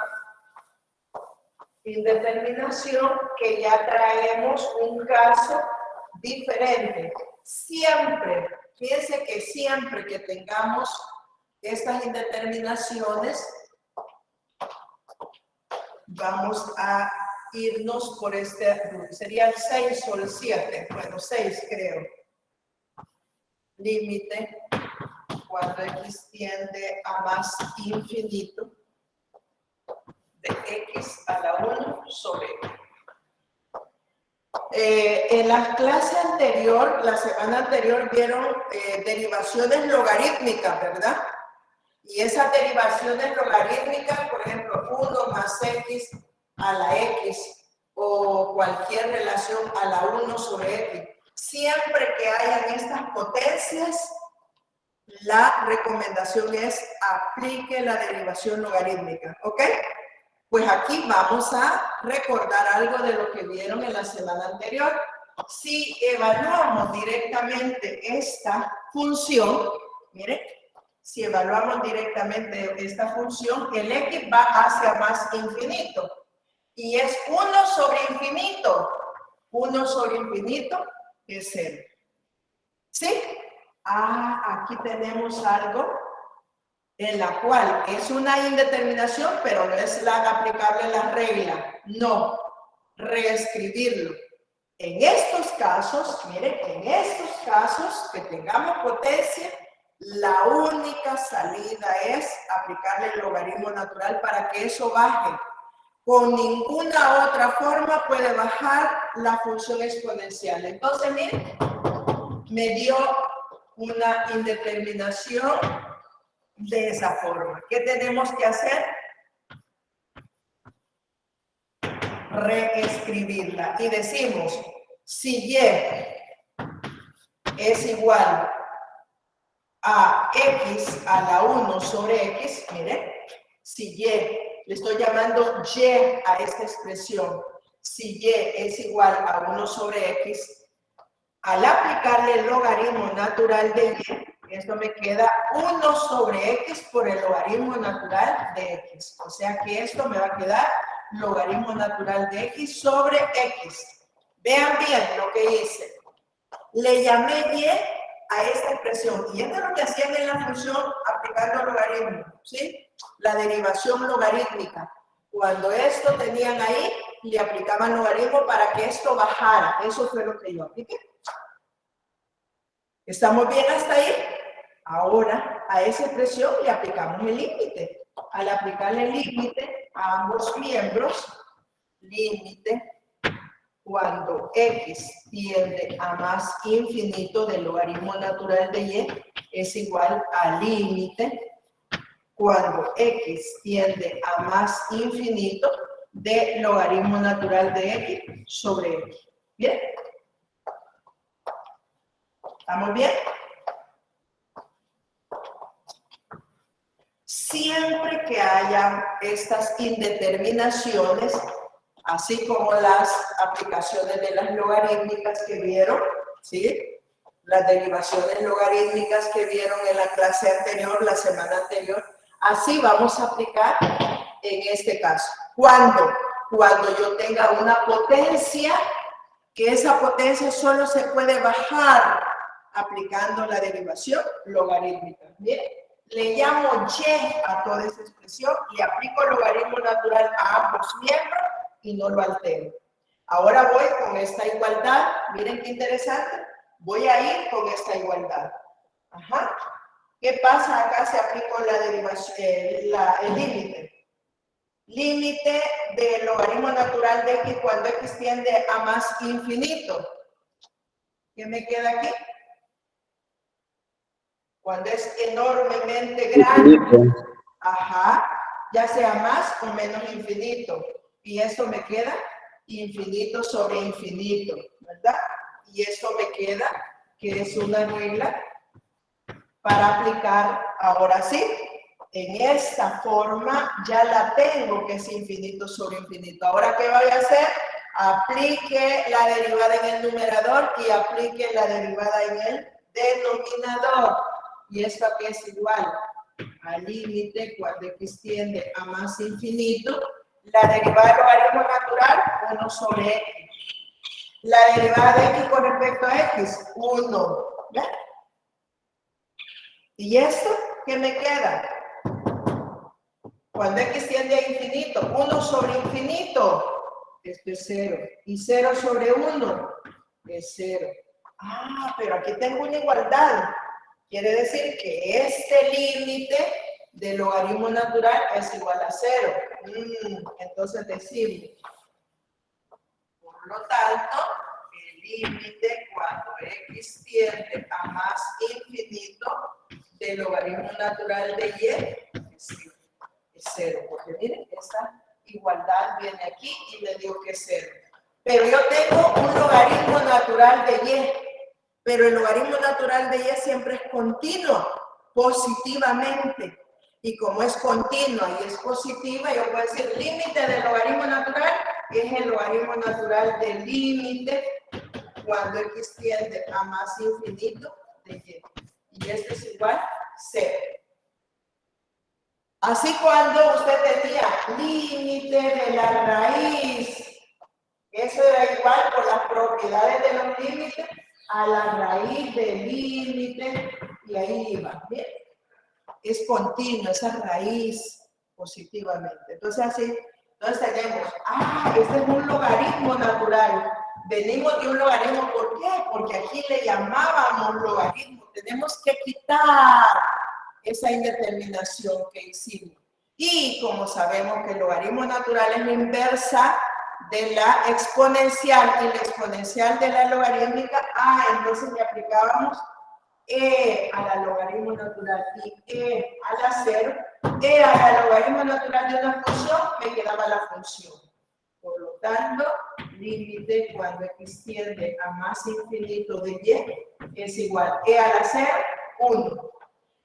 indeterminación que ya traemos un caso diferente. Siempre, fíjense que siempre que tengamos estas indeterminaciones, vamos a irnos por sería el 6 o el 7, bueno, 6 creo. Límite cuando x tiende a más infinito de x a la 1 sobre x. En la clase anterior, la semana anterior, vieron derivaciones logarítmicas, ¿verdad? Y esas derivaciones logarítmicas, por ejemplo, 1 más x a la x o cualquier relación a la 1 sobre x. Siempre que hayan estas potencias, la recomendación es aplique la derivación logarítmica, ¿ok? Pues aquí vamos a recordar algo de lo que vieron en la semana anterior. Si evaluamos directamente esta función, miren, si evaluamos directamente esta función, el x va hacia más infinito. Y es 1 sobre infinito. 1 sobre infinito es 0. ¿Sí? Aquí tenemos algo en la cual es una indeterminación, pero no es aplicable la regla. No, reescribirlo. En estos casos, miren, en estos casos que tengamos potencia, la única salida es aplicarle el logaritmo natural para que eso baje. Con ninguna otra forma puede bajar la función exponencial. Entonces, miren, me dio una indeterminación de esa forma. ¿Qué tenemos que hacer? Reescribirla. Y decimos, si y es igual a x a la 1 sobre x, miren, si y, le estoy llamando y a esta expresión, si y es igual a 1 sobre x, al aplicarle el logaritmo natural de y, esto me queda 1 sobre x por el logaritmo natural de x. O sea que esto me va a quedar logaritmo natural de x sobre x. Vean bien lo que hice. Le llamé y a esta expresión. Y esto es lo que hacían en la función aplicando el logaritmo, ¿sí? La derivación logarítmica. Cuando esto tenían ahí, le aplicaban logaritmo para que esto bajara. Eso fue lo que yo apliqué. ¿Estamos bien hasta ahí? Ahora, a esa expresión le aplicamos el límite. Al aplicarle el límite a ambos miembros, límite cuando x tiende a más infinito del logaritmo natural de y es igual a límite cuando x tiende a más infinito del logaritmo natural de x sobre x. ¿Bien? ¿Estamos bien? Siempre que haya estas indeterminaciones, así como las aplicaciones de las logarítmicas que vieron, ¿sí? Las derivaciones logarítmicas que vieron en la clase anterior, la semana anterior, así vamos a aplicar en este caso. Cuando cuando yo tenga una potencia, que esa potencia solo se puede bajar aplicando la derivación logarítmica. Bien, le llamo y a toda esa expresión y aplico el logaritmo natural a ambos miembros y no lo altero. Ahora voy con esta igualdad. Miren qué interesante. Voy a ir con esta igualdad. Ajá. ¿Qué pasa acá si aplico la derivación, el límite? Límite del logaritmo natural de x cuando x tiende a más infinito. ¿Qué me queda aquí? Cuando es enormemente grande. Ajá. Ya sea más o menos infinito. Y eso me queda infinito sobre infinito, ¿verdad? Y eso me queda que es una regla para aplicar ahora sí. En esta forma ya la tengo, que es infinito sobre infinito. Ahora, ¿qué voy a hacer? Aplique la derivada en el numerador y aplique la derivada en el denominador. Y esto que es igual al límite cuando x tiende a más infinito. La derivada del logaritmo natural, 1 sobre x. La derivada de x con respecto a x, 1. ¿Ven? ¿Y esto qué me queda? Cuando x tiende a infinito, 1 sobre infinito, esto es 0. Y 0 sobre 1 es 0. Ah, pero aquí tengo una igualdad. Quiere decir que este límite del logaritmo natural es igual a 0. Entonces decimos, por lo tanto, el límite cuando x tiende a más infinito del logaritmo natural de y es 0. Es 0, porque miren, esta igualdad viene aquí y le digo que es 0. Pero yo tengo un logaritmo natural de y, pero el logaritmo natural de y siempre es continuo, positivamente. Y como es continua y es positiva, yo puedo decir límite del logaritmo natural es el logaritmo natural del límite cuando x tiende a más infinito de y. Y esto es igual a 0. Así cuando usted tenía límite de la raíz, eso era igual por las propiedades de los límites a la raíz del límite y ahí iba, ¿bien? Es continua esa raíz positivamente. Entonces así, entonces tenemos, este es un logaritmo natural. Venimos de un logaritmo, ¿por qué? Porque aquí le llamábamos logaritmo. Tenemos que quitar esa indeterminación que hicimos. Y como sabemos que el logaritmo natural es la inversa de la exponencial y la exponencial de la logarítmica, entonces le aplicábamos e a la logaritmo natural y e a la 0, e a la logaritmo natural de una función, me quedaba la función. Por lo tanto, límite cuando x tiende a más infinito de y es igual e a la 0, 1.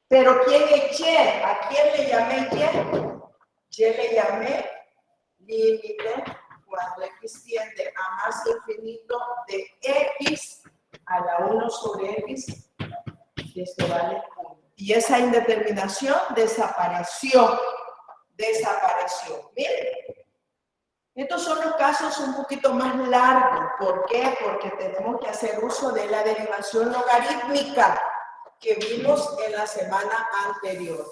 Pero ¿quién es y? ¿A quién le llamé y? Y le llamé límite cuando x tiende a más infinito de x a la 1 sobre x, esto vale 1. Y esa indeterminación desapareció. Desapareció. Miren. Estos son los casos un poquito más largos. ¿Por qué? Porque tenemos que hacer uso de la derivación logarítmica que vimos en la semana anterior.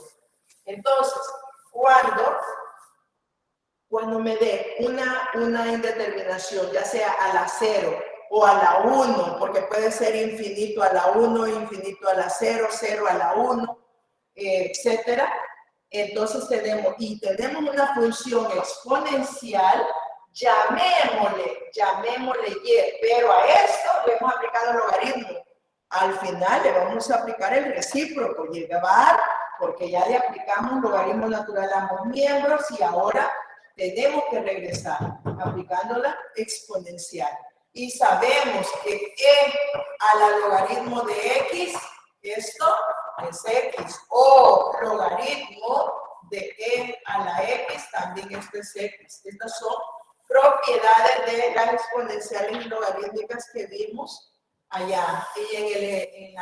Entonces, cuando me dé una indeterminación, ya sea a la 0 o a la 1, porque puede ser infinito a la 1, infinito a la 0, 0 a la 1, etcétera. Entonces tenemos una función exponencial, llamémosle y, pero a esto le hemos aplicado el logaritmo. Al final le vamos a aplicar el recíproco, llevar, porque ya le aplicamos logaritmo natural a ambos miembros y ahora tenemos que regresar aplicando la exponencial. Y sabemos que e a la logaritmo de x, esto es x, o logaritmo de e a la x, también esto es x. Estas son propiedades de las exponenciales logarítmicas que vimos allá y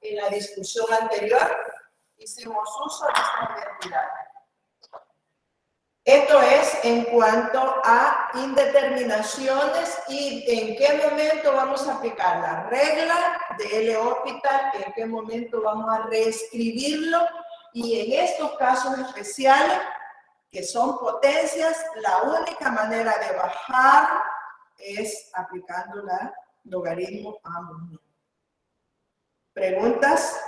en la discusión anterior hicimos uso de estas identidades. Esto es en cuanto a indeterminaciones y en qué momento vamos a aplicar la regla de L'Hopital, en qué momento vamos a reescribirlo, y en estos casos especiales, que son potencias, la única manera de bajar es aplicando la logaritmo a ambos números. ¿Preguntas?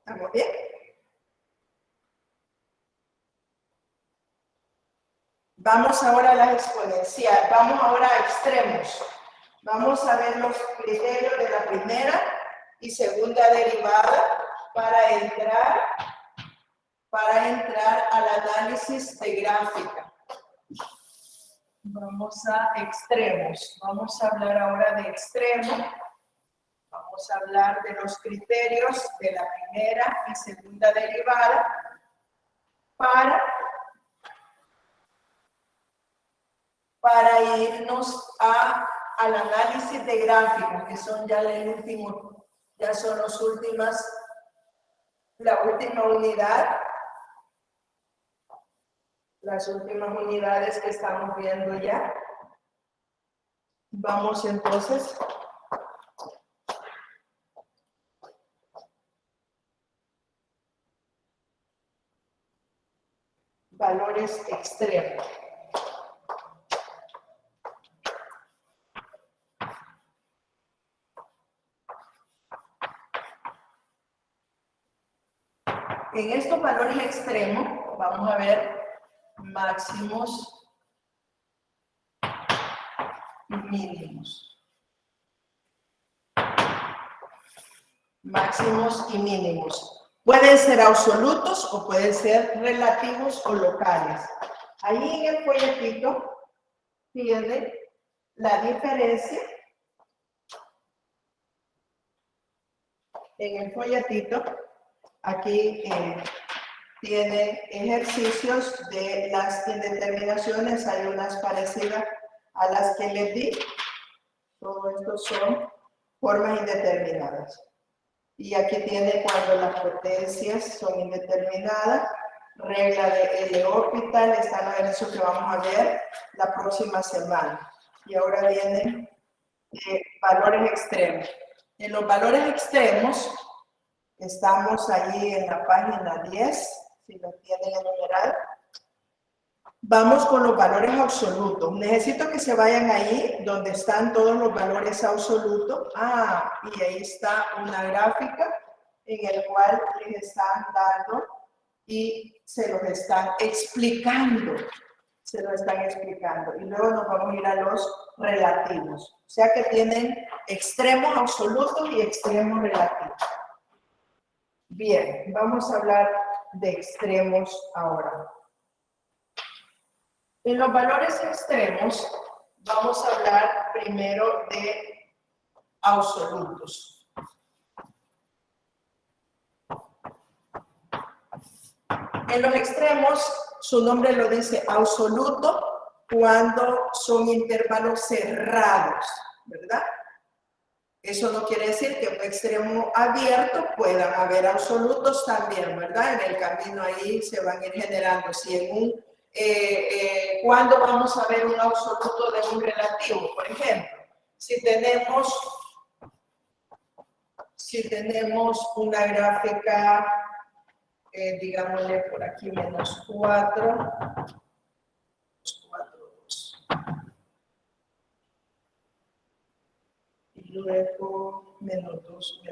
¿Estamos bien? Vamos ahora a las exponenciales, vamos ahora a extremos. Vamos a ver los criterios de la primera y segunda derivada para entrar al análisis de gráfica. Vamos a extremos. Vamos a hablar ahora de extremos. Vamos a hablar de los criterios de la primera y segunda derivada para irnos al análisis de gráficos, que son ya son la última unidad, las últimas unidades que estamos viendo ya. Vamos entonces valores extremos. En estos valores extremos vamos a ver máximos y mínimos. Máximos y mínimos. Pueden ser absolutos o pueden ser relativos o locales. Ahí en el folletito tiene la diferencia. En el folletito, aquí tiene ejercicios de las indeterminaciones. Hay unas parecidas a las que les di. Todo esto son formas indeterminadas. Y aquí tiene cuando las potencias son indeterminadas, regla de L'Hopital, están los ejercicios que vamos a ver la próxima semana. Y ahora vienen valores extremos. En los valores extremos, estamos allí en la página 10, si lo tienen en numeral. Vamos con los valores absolutos. Necesito que se vayan ahí donde están todos los valores absolutos. Y ahí está una gráfica en el cual les están dando y se los están explicando. Se lo están explicando. Y luego nos vamos a ir a los relativos. O sea que tienen extremos absolutos y extremos relativos. Bien, vamos a hablar de extremos ahora. En los valores extremos vamos a hablar primero de absolutos. En los extremos, su nombre lo dice, absoluto, cuando son intervalos cerrados, ¿verdad? Eso no quiere decir que en un extremo abierto puedan haber absolutos también, ¿verdad? En el camino ahí se van a ir generando. Si en ¿cuándo vamos a ver un absoluto de un relativo? Por ejemplo, si tenemos una gráfica, digámosle por aquí menos 4, 2. Y luego menos 2.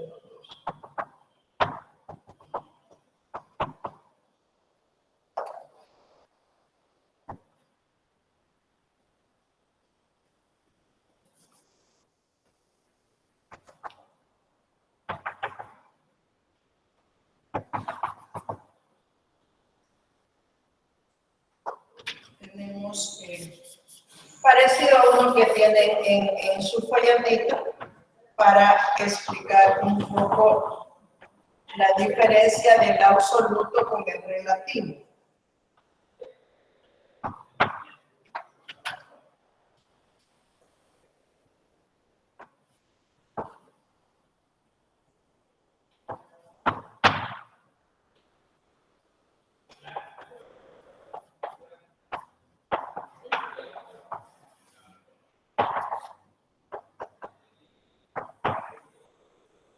Tenemos parecido a uno que tienen en su folletito para explicar un poco la diferencia del absoluto con el relativo.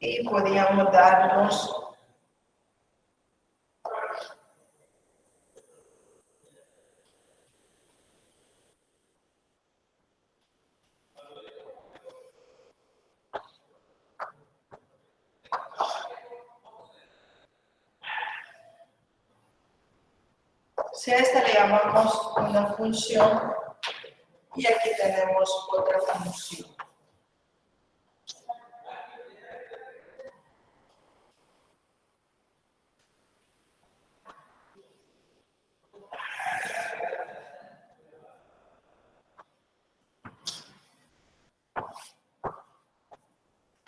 y podíamos darnos si a esta le llamamos una función y aquí tenemos otra función.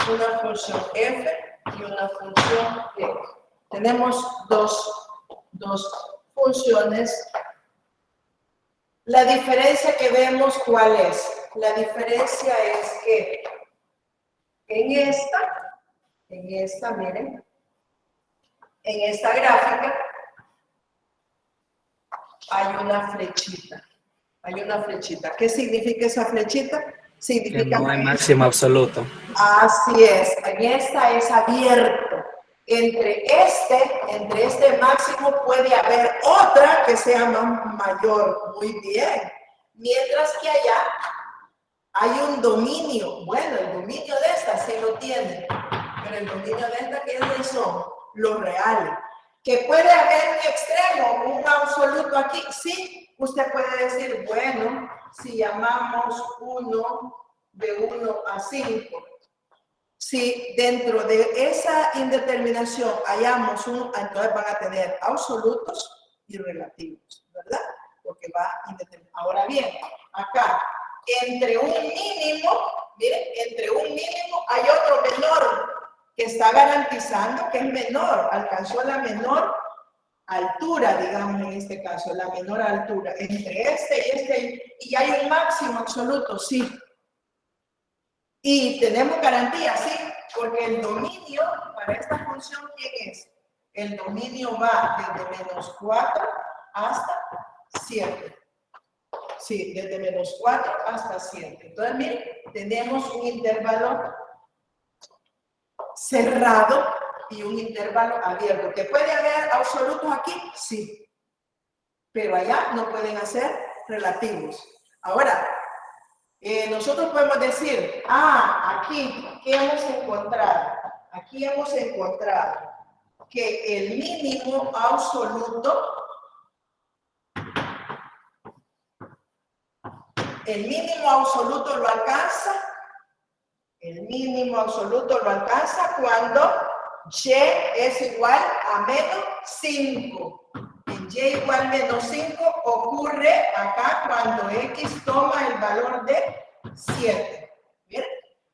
Una función f y una función g. Tenemos dos funciones. La diferencia que vemos, ¿cuál es? La diferencia es que en esta, miren, en esta gráfica hay una flechita. Hay una flechita. ¿Qué significa esa flechita? Que Significa no hay máximo absoluto. Así es, en esta es abierto. Entre este máximo puede haber otra que sea mayor, muy bien. Mientras que allá hay un dominio. Bueno, el dominio de esta sí lo tiene, pero el dominio de esta, ¿quiénes son? Los reales. ¿Que puede haber un extremo, un absoluto aquí? Sí, usted puede decir, bueno, si llamamos 1 de 1 a 5, si dentro de esa indeterminación hallamos entonces van a tener absolutos y relativos, ¿verdad? Porque va indeterminado. Ahora bien, acá, entre un mínimo, miren, entre un mínimo hay otro menor que está garantizando que es menor, alcanzó la menor altura, digamos en este caso, la menor altura, entre y hay un máximo absoluto, sí. Y tenemos garantía, sí, porque el dominio para esta función, ¿quién es? El dominio va desde menos 4 hasta 7. Sí, desde menos 4 hasta 7. Entonces, miren, tenemos un intervalo cerrado y un intervalo abierto. ¿Que puede haber absolutos aquí? Sí. Pero allá no pueden ser relativos. Ahora, nosotros podemos decir, aquí, ¿qué hemos encontrado? Aquí hemos encontrado que el mínimo absoluto lo alcanza, el mínimo absoluto lo alcanza cuando y es igual a menos 5. En y igual a menos 5 ocurre acá cuando x toma el valor de 7. ¿Bien?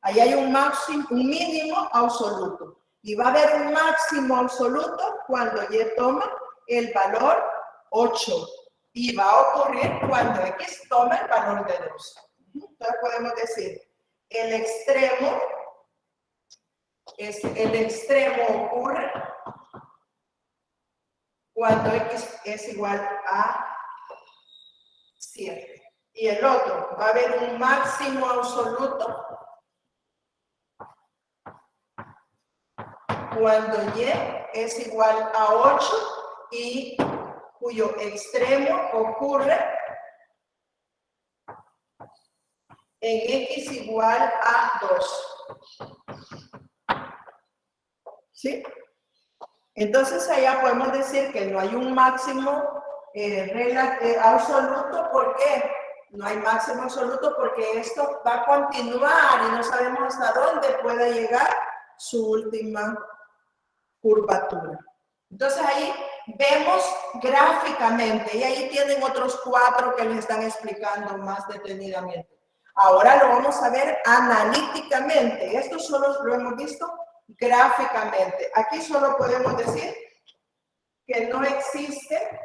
Ahí hay un mínimo absoluto. Y va a haber un máximo absoluto cuando y toma el valor 8. Y va a ocurrir cuando x toma el valor de 2. Entonces podemos decir, el extremo ocurre cuando x es igual a 7. Y el otro, va a haber un máximo absoluto cuando y es igual a 8 y cuyo extremo ocurre en x igual a 2. ¿Sí? Entonces allá podemos decir que no hay un máximo absoluto. ¿Por qué? No hay máximo absoluto porque esto va a continuar y no sabemos hasta dónde puede llegar su última curvatura. Entonces ahí vemos gráficamente y ahí tienen otros 4 que les están explicando más detenidamente. Ahora lo vamos a ver analíticamente. Esto solo lo hemos visto gráficamente. Aquí solo podemos decir que no existe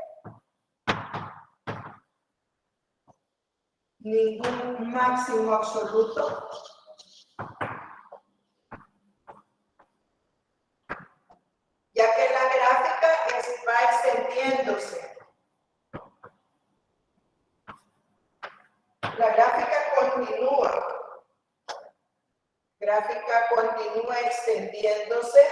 ningún máximo absoluto ya que la gráfica va extendiéndose. La gráfica continúa extendiendo. extendiéndose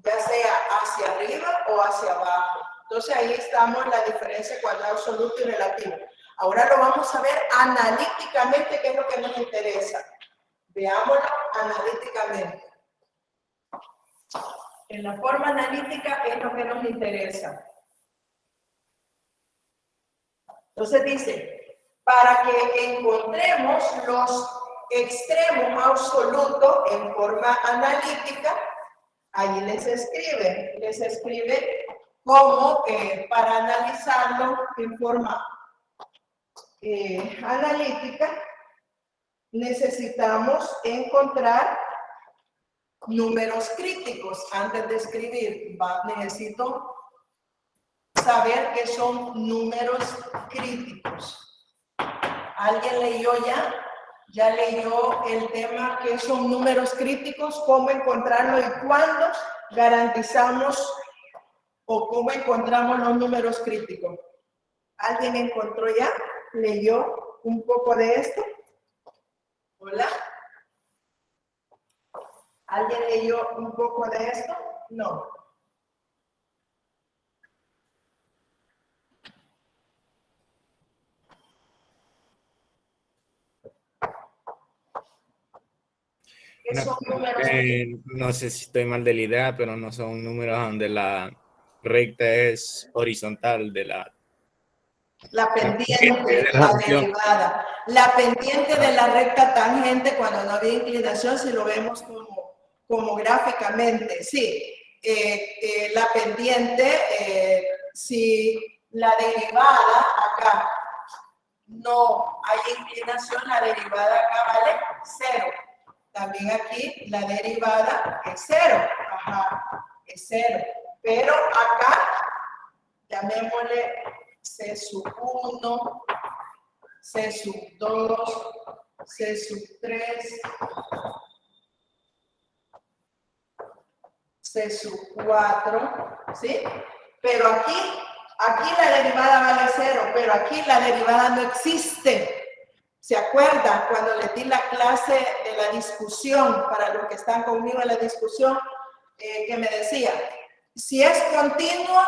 ya sea hacia arriba o hacia abajo. Entonces ahí estamos en la diferencia cuadrado absoluto y relativo. Ahora lo vamos a ver analíticamente, que es lo que nos interesa. Veámoslo analíticamente. En la forma analítica es lo que nos interesa. Entonces dice, para que encontremos los extremos absolutos en forma analítica, ahí les escribe como para analizarlo en forma analítica, necesitamos encontrar números críticos. Antes de escribir, necesito saber qué son números críticos. ¿Alguien leyó ya? ¿Ya leyó el tema qué son números críticos? ¿Cómo encontrarlo y cuándo garantizamos o cómo encontramos los números críticos? ¿Alguien encontró ya? ¿Leyó un poco de esto? ¿Hola? ¿Alguien leyó un poco de esto? No. ¿Qué son números críticos? No sé si estoy mal de la idea, pero no son números donde la recta es horizontal de La pendiente, de la la función. derivada. La pendiente de la recta tangente cuando no había inclinación, si lo vemos como gráficamente, sí. La pendiente, si la derivada acá no hay inclinación, la derivada acá vale 0. También aquí la derivada es 0. Ajá, es 0. Pero acá, llamémosle C sub 1, C sub 2, C sub 3, C sub 4, ¿sí? Pero aquí la derivada vale 0, pero aquí la derivada no existe. ¿Se acuerdan cuando les di la clase de la discusión, para los que están conmigo en la discusión, que me decía, si es continua,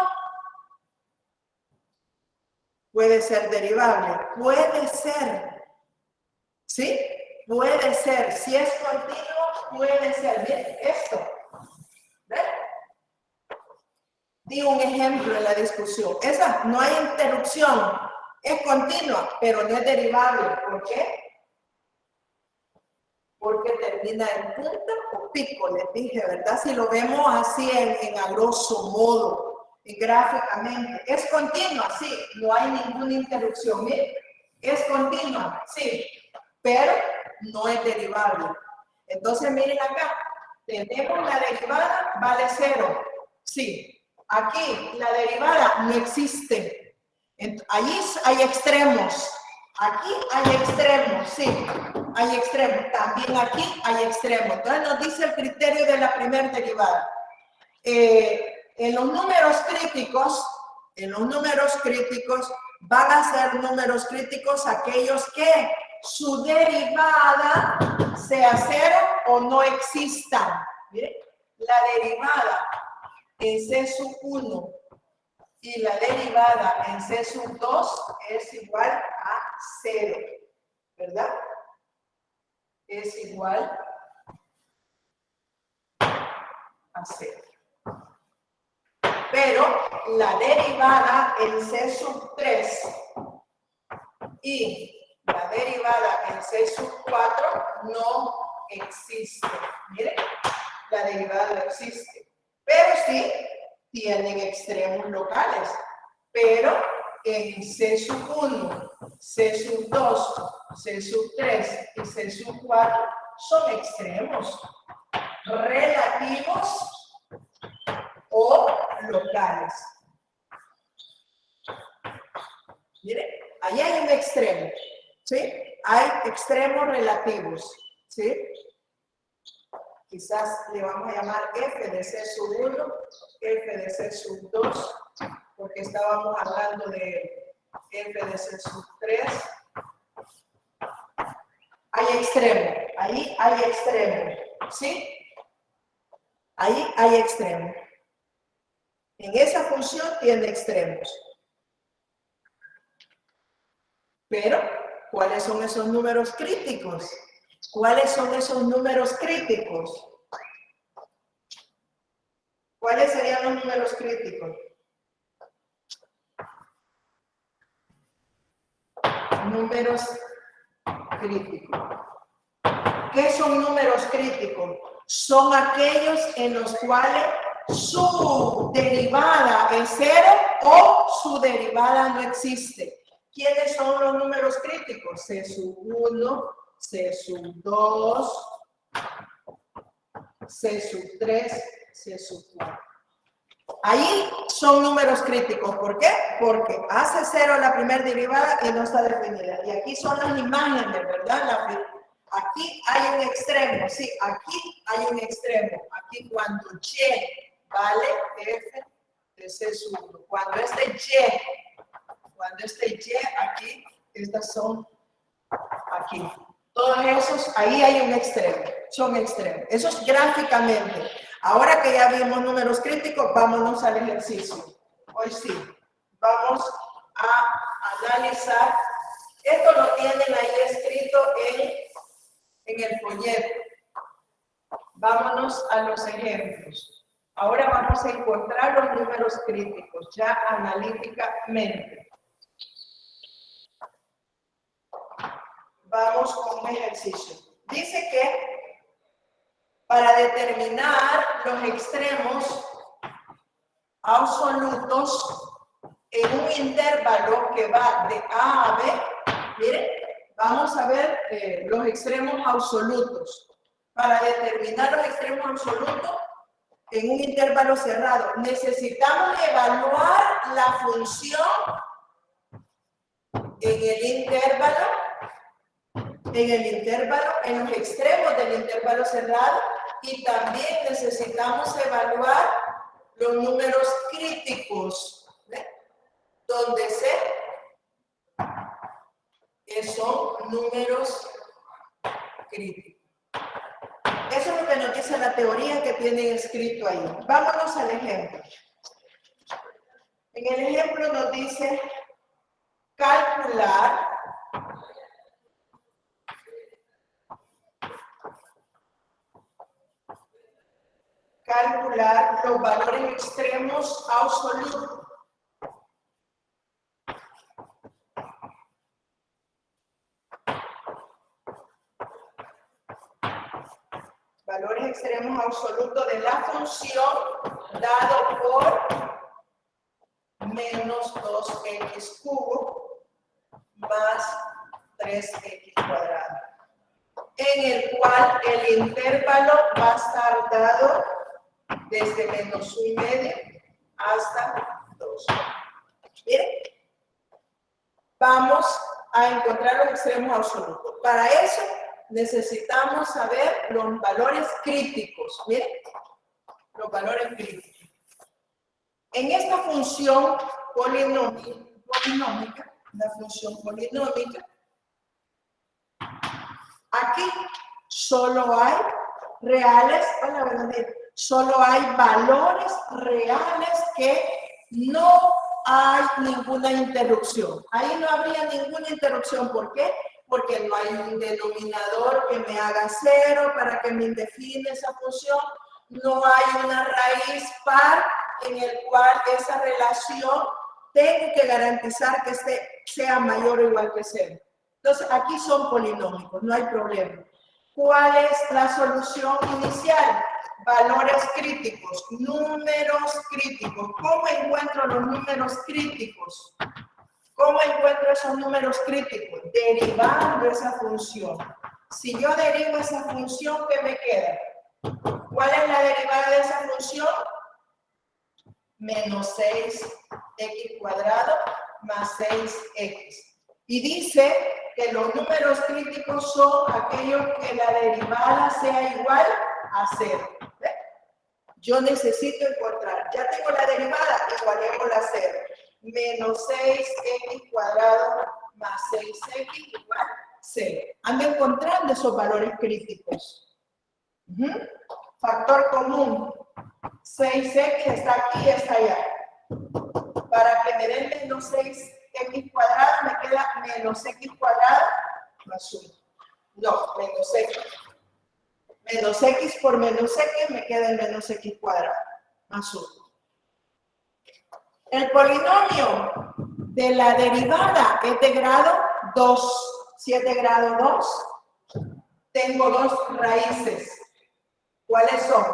puede ser derivable, puede ser, ¿sí? Puede ser, si es continuo, puede ser. Bien, esto, ¿ven? Di un ejemplo en la discusión. Esa no hay interrupción, es continua, pero no es derivable. ¿Por qué? Porque termina en punta o pico, les dije, ¿verdad? Si lo vemos así a grosso modo, gráficamente. ¿Es continua? Sí, no hay ninguna interrupción. ¿Bien? ¿Es continua? Sí, pero no es derivable. Entonces, miren acá, tenemos la derivada, vale 0. Sí. Aquí la derivada no existe. Allí hay extremos. Aquí hay extremos, sí. Hay extremos. También aquí hay extremos. Entonces nos dice el criterio de la primera derivada. En los números críticos van a ser números críticos aquellos que su derivada sea 0 o no existan. ¿Bien? La derivada en C sub 1 y la derivada en C sub 2 es igual a 0, ¿verdad? Es igual a 0. Pero la derivada en C sub 3 y la derivada en C sub 4 no existe. Miren, la derivada no existe. Pero sí tienen extremos locales. Pero en C sub 1, C sub 2, C sub 3 y C sub 4 son extremos relativos o locales. Miren, ahí hay un extremo, ¿sí? Hay extremos relativos, ¿sí? Quizás le vamos a llamar F de C sub 1, F de C sub 2, porque estábamos hablando de F de C sub 3. Hay extremo, ahí hay extremo, ¿sí? Ahí hay extremos. En esa función tiene extremos. Pero, ¿cuáles son esos números críticos? ¿Cuáles son esos números críticos? ¿Cuáles serían los números críticos? Números críticos. ¿Qué son números críticos? Son aquellos en los cuales su derivada es 0 o su derivada no existe. ¿Quiénes son los números críticos? C sub 1, C sub 2, C sub 3, C sub 4. Ahí son números críticos. ¿Por qué? Porque hace 0 la primera derivada y no está definida. Y aquí son las imágenes, ¿verdad? Aquí hay un extremo, sí, aquí hay un extremo. Aquí cuando y vale f de C sub 1. Cuando este y aquí, estas son aquí. Todos esos, ahí hay un extremo, son extremos. Eso es gráficamente. Ahora que ya vimos números críticos, vámonos al ejercicio. Hoy sí, vamos a analizar. Esto lo tienen ahí escrito en el folleto. Vámonos a los ejemplos. Ahora vamos a encontrar los números críticos, ya analíticamente. Vamos con un ejercicio. Dice que para determinar los extremos absolutos en un intervalo que va de A a B, miren, vamos a ver los extremos absolutos. Para determinar los extremos absolutos en un intervalo cerrado, necesitamos evaluar la función en el intervalo, en los extremos del intervalo cerrado, y también necesitamos evaluar los números críticos, ¿ve? Donde son números críticos. Eso es lo que nos dice la teoría que tienen escrito ahí. Vámonos al ejemplo. En el ejemplo nos dice calcular los valores extremos absolutos. Valores extremos absolutos de la función dado por menos 2x cubo más 3x cuadrado, en el cual el intervalo va a estar dado desde menos 1,5 hasta 2. Miren, vamos a encontrar los extremos absolutos. Para eso necesitamos saber los valores críticos. Miren, los valores críticos. En esta función polinómica, la función polinómica, aquí solo hay reales, solo hay valores reales que no hay ninguna interrupción. Ahí no habría ninguna interrupción. ¿Por qué? Porque no hay un denominador que me haga 0 para que me define esa función. No hay una raíz par en el cual esa relación tengo que garantizar que sea mayor o igual que 0. Entonces, aquí son polinómicos, no hay problema. ¿Cuál es la solución inicial? Valores críticos, números críticos. ¿Cómo encuentro los números críticos? ¿Cómo encuentro esos números críticos? Derivando esa función. Si yo derivo esa función, ¿qué me queda? ¿Cuál es la derivada de esa función? Menos 6x cuadrado más 6x. Y dice que los números críticos son aquellos que la derivada sea igual a 0. ¿Ve? Yo necesito encontrar, ya tengo la derivada, igualémosla a 0. Menos 6x cuadrado más 6x igual 0. Ando encontrando esos valores críticos. Factor común. 6x está aquí y está allá. Para que me den menos 6x cuadrado, me queda menos x cuadrado más 1. No, menos x. Menos x por menos x me queda el menos x cuadrado más 1. El polinomio de la derivada es de grado 2. Si es de grado 2, tengo dos raíces. ¿Cuáles son?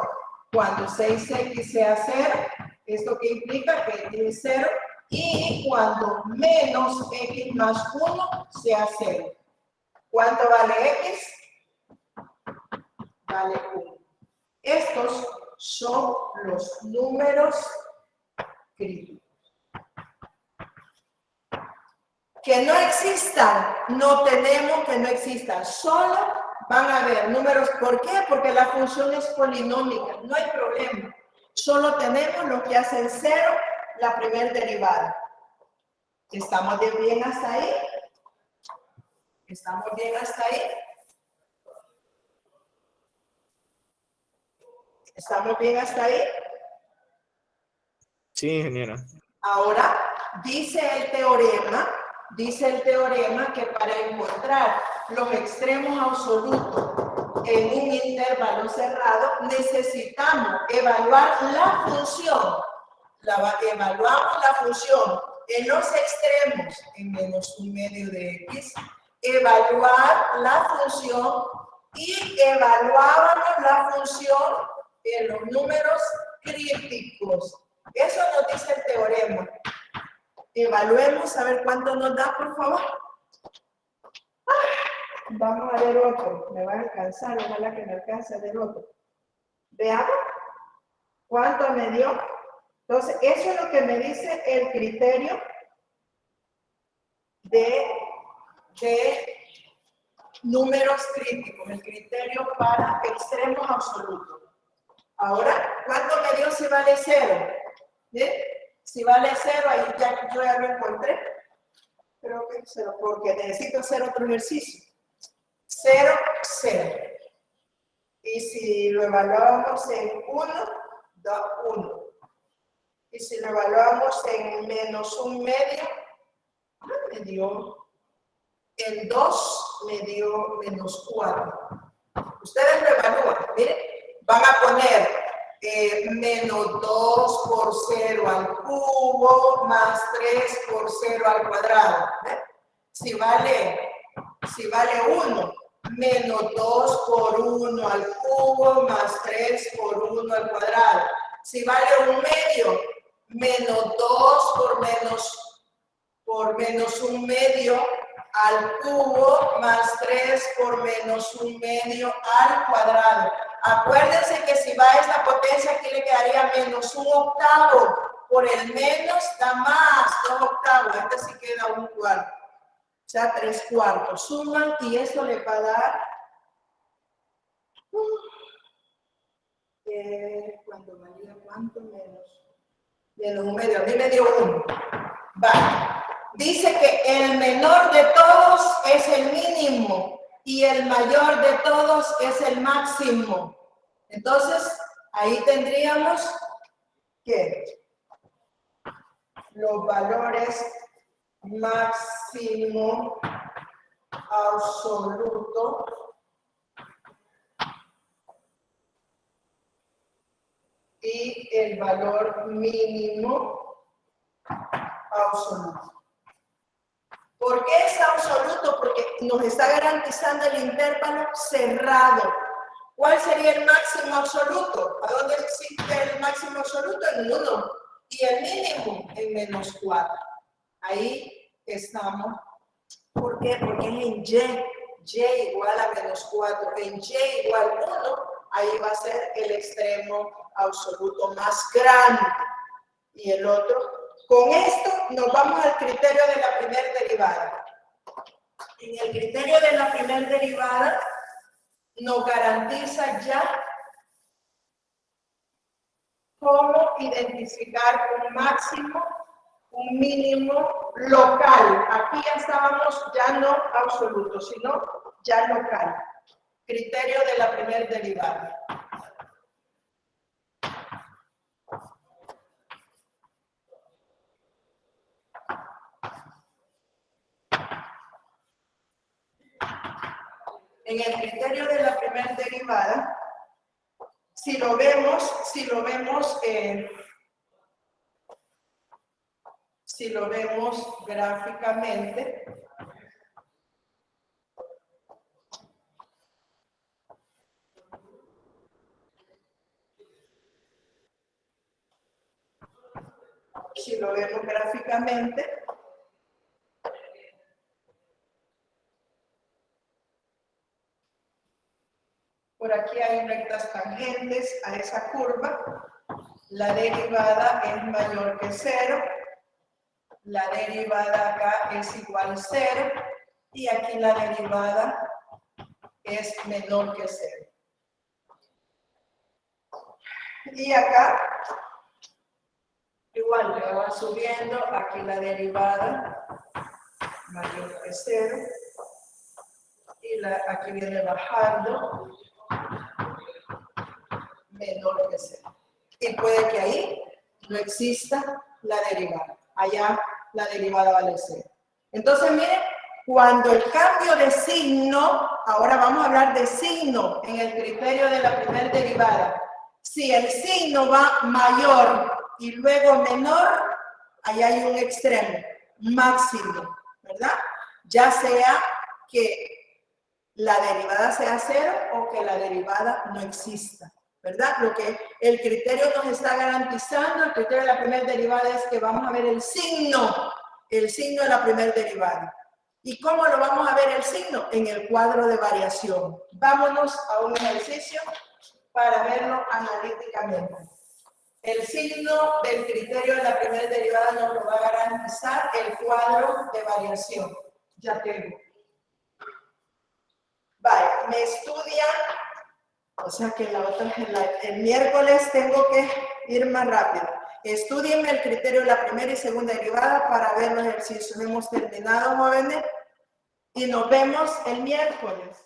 Cuando 6x sea 0, ¿esto qué implica? Que es 0. Y cuando menos x más 1 sea 0. ¿Cuánto vale x? Vale 1. Estos son los números críticos. Que no existan, no tenemos que no existan, solo van a haber números. ¿Por qué? Porque la función es polinómica, no hay problema. Solo tenemos lo que hace el 0, la primera derivada. ¿Estamos bien hasta ahí? ¿Estamos bien hasta ahí? ¿Estamos bien hasta ahí? Sí, ingeniera. Ahora, dice el teorema que para encontrar los extremos absolutos en un intervalo cerrado, necesitamos evaluar la función. Evaluamos la función en los extremos, en menos un medio de x, evaluar la función y evaluábamos la función en los números críticos. Eso nos dice el teorema. Evaluemos a ver cuánto nos da, por favor. Vamos a ver otro. Me va a alcanzar, ojalá que me alcance a ver otro. Veamos cuánto me dio. Entonces, eso es lo que me dice el criterio de números críticos, el criterio para extremos absolutos. Ahora, ¿cuánto me dio si vale 0? ¿Bien? Si vale 0, ahí yo ya lo encontré. Creo que 0, porque necesito hacer otro ejercicio. 0, 0. Y si lo evaluamos en 1, da 1. Y si lo evaluamos en menos un medio, me dio, en 2 me dio menos 4. Ustedes lo evalúan, miren, van a poner menos 2 por 0 al cubo más 3 por 0 al cuadrado. Si vale 1, menos 2 por 1 al cubo más 3 por 1 al cuadrado. Si vale un medio, menos 2 por menos un medio al cubo más 3 por menos un medio al cuadrado. Acuérdense que si va a esta potencia, aquí le quedaría menos un octavo. Por el menos da más, 2 octavos. Este sí queda un cuarto. O sea, 3 cuartos. Suman y esto le va a dar... ¿Cuánto valía? ¿Cuánto menos? Menos un medio. A mí me dio 1. Vale. Dice que el menor de todos es el mínimo y el mayor de todos es el máximo. Entonces, ahí tendríamos que los valores máximo absoluto y el valor mínimo absoluto. ¿Por qué es absoluto? Porque nos está garantizando el intervalo cerrado. ¿Cuál sería el máximo absoluto? ¿A dónde existe el máximo absoluto? En 1. Y el mínimo en menos 4. Ahí estamos. ¿Por qué? Porque es en Y. Y igual a menos 4. En Y igual 1. Ahí va a ser el extremo absoluto más grande. Y el otro. Con esto nos vamos al criterio de la primera derivada. En el criterio de la primera derivada nos garantiza ya cómo identificar un máximo, un mínimo local. Aquí ya estábamos ya no absoluto, sino ya local. Criterio de la primera derivada. en el criterio de la primera derivada, si lo vemos gráficamente, por aquí hay rectas tangentes a esa curva, la derivada es mayor que 0, la derivada acá es igual a 0, y aquí la derivada es menor que 0. Y acá, igual le va subiendo, aquí la derivada mayor que 0, y aquí viene bajando, menor que 0. Y puede que ahí no exista la derivada. Allá la derivada vale 0. Entonces, miren, cuando el cambio de signo, ahora vamos a hablar de signo en el criterio de la primera derivada. Si el signo va mayor y luego menor, ahí hay un extremo, máximo, ¿verdad? Ya sea que la derivada sea 0 o que la derivada no exista, ¿verdad? Lo que el criterio nos está garantizando, el criterio de la primera derivada es que vamos a ver el signo de la primera derivada. ¿Y cómo lo vamos a ver el signo? En el cuadro de variación. Vámonos a un ejercicio para verlo analíticamente. El signo del criterio de la primera derivada nos lo va a garantizar el cuadro de variación. Ya tengo. Vale, me estudian, o sea que el miércoles tengo que ir más rápido. Estudienme el criterio de la primera y segunda derivada para ver los ejercicios. Hemos terminado, jóvenes, y nos vemos el miércoles.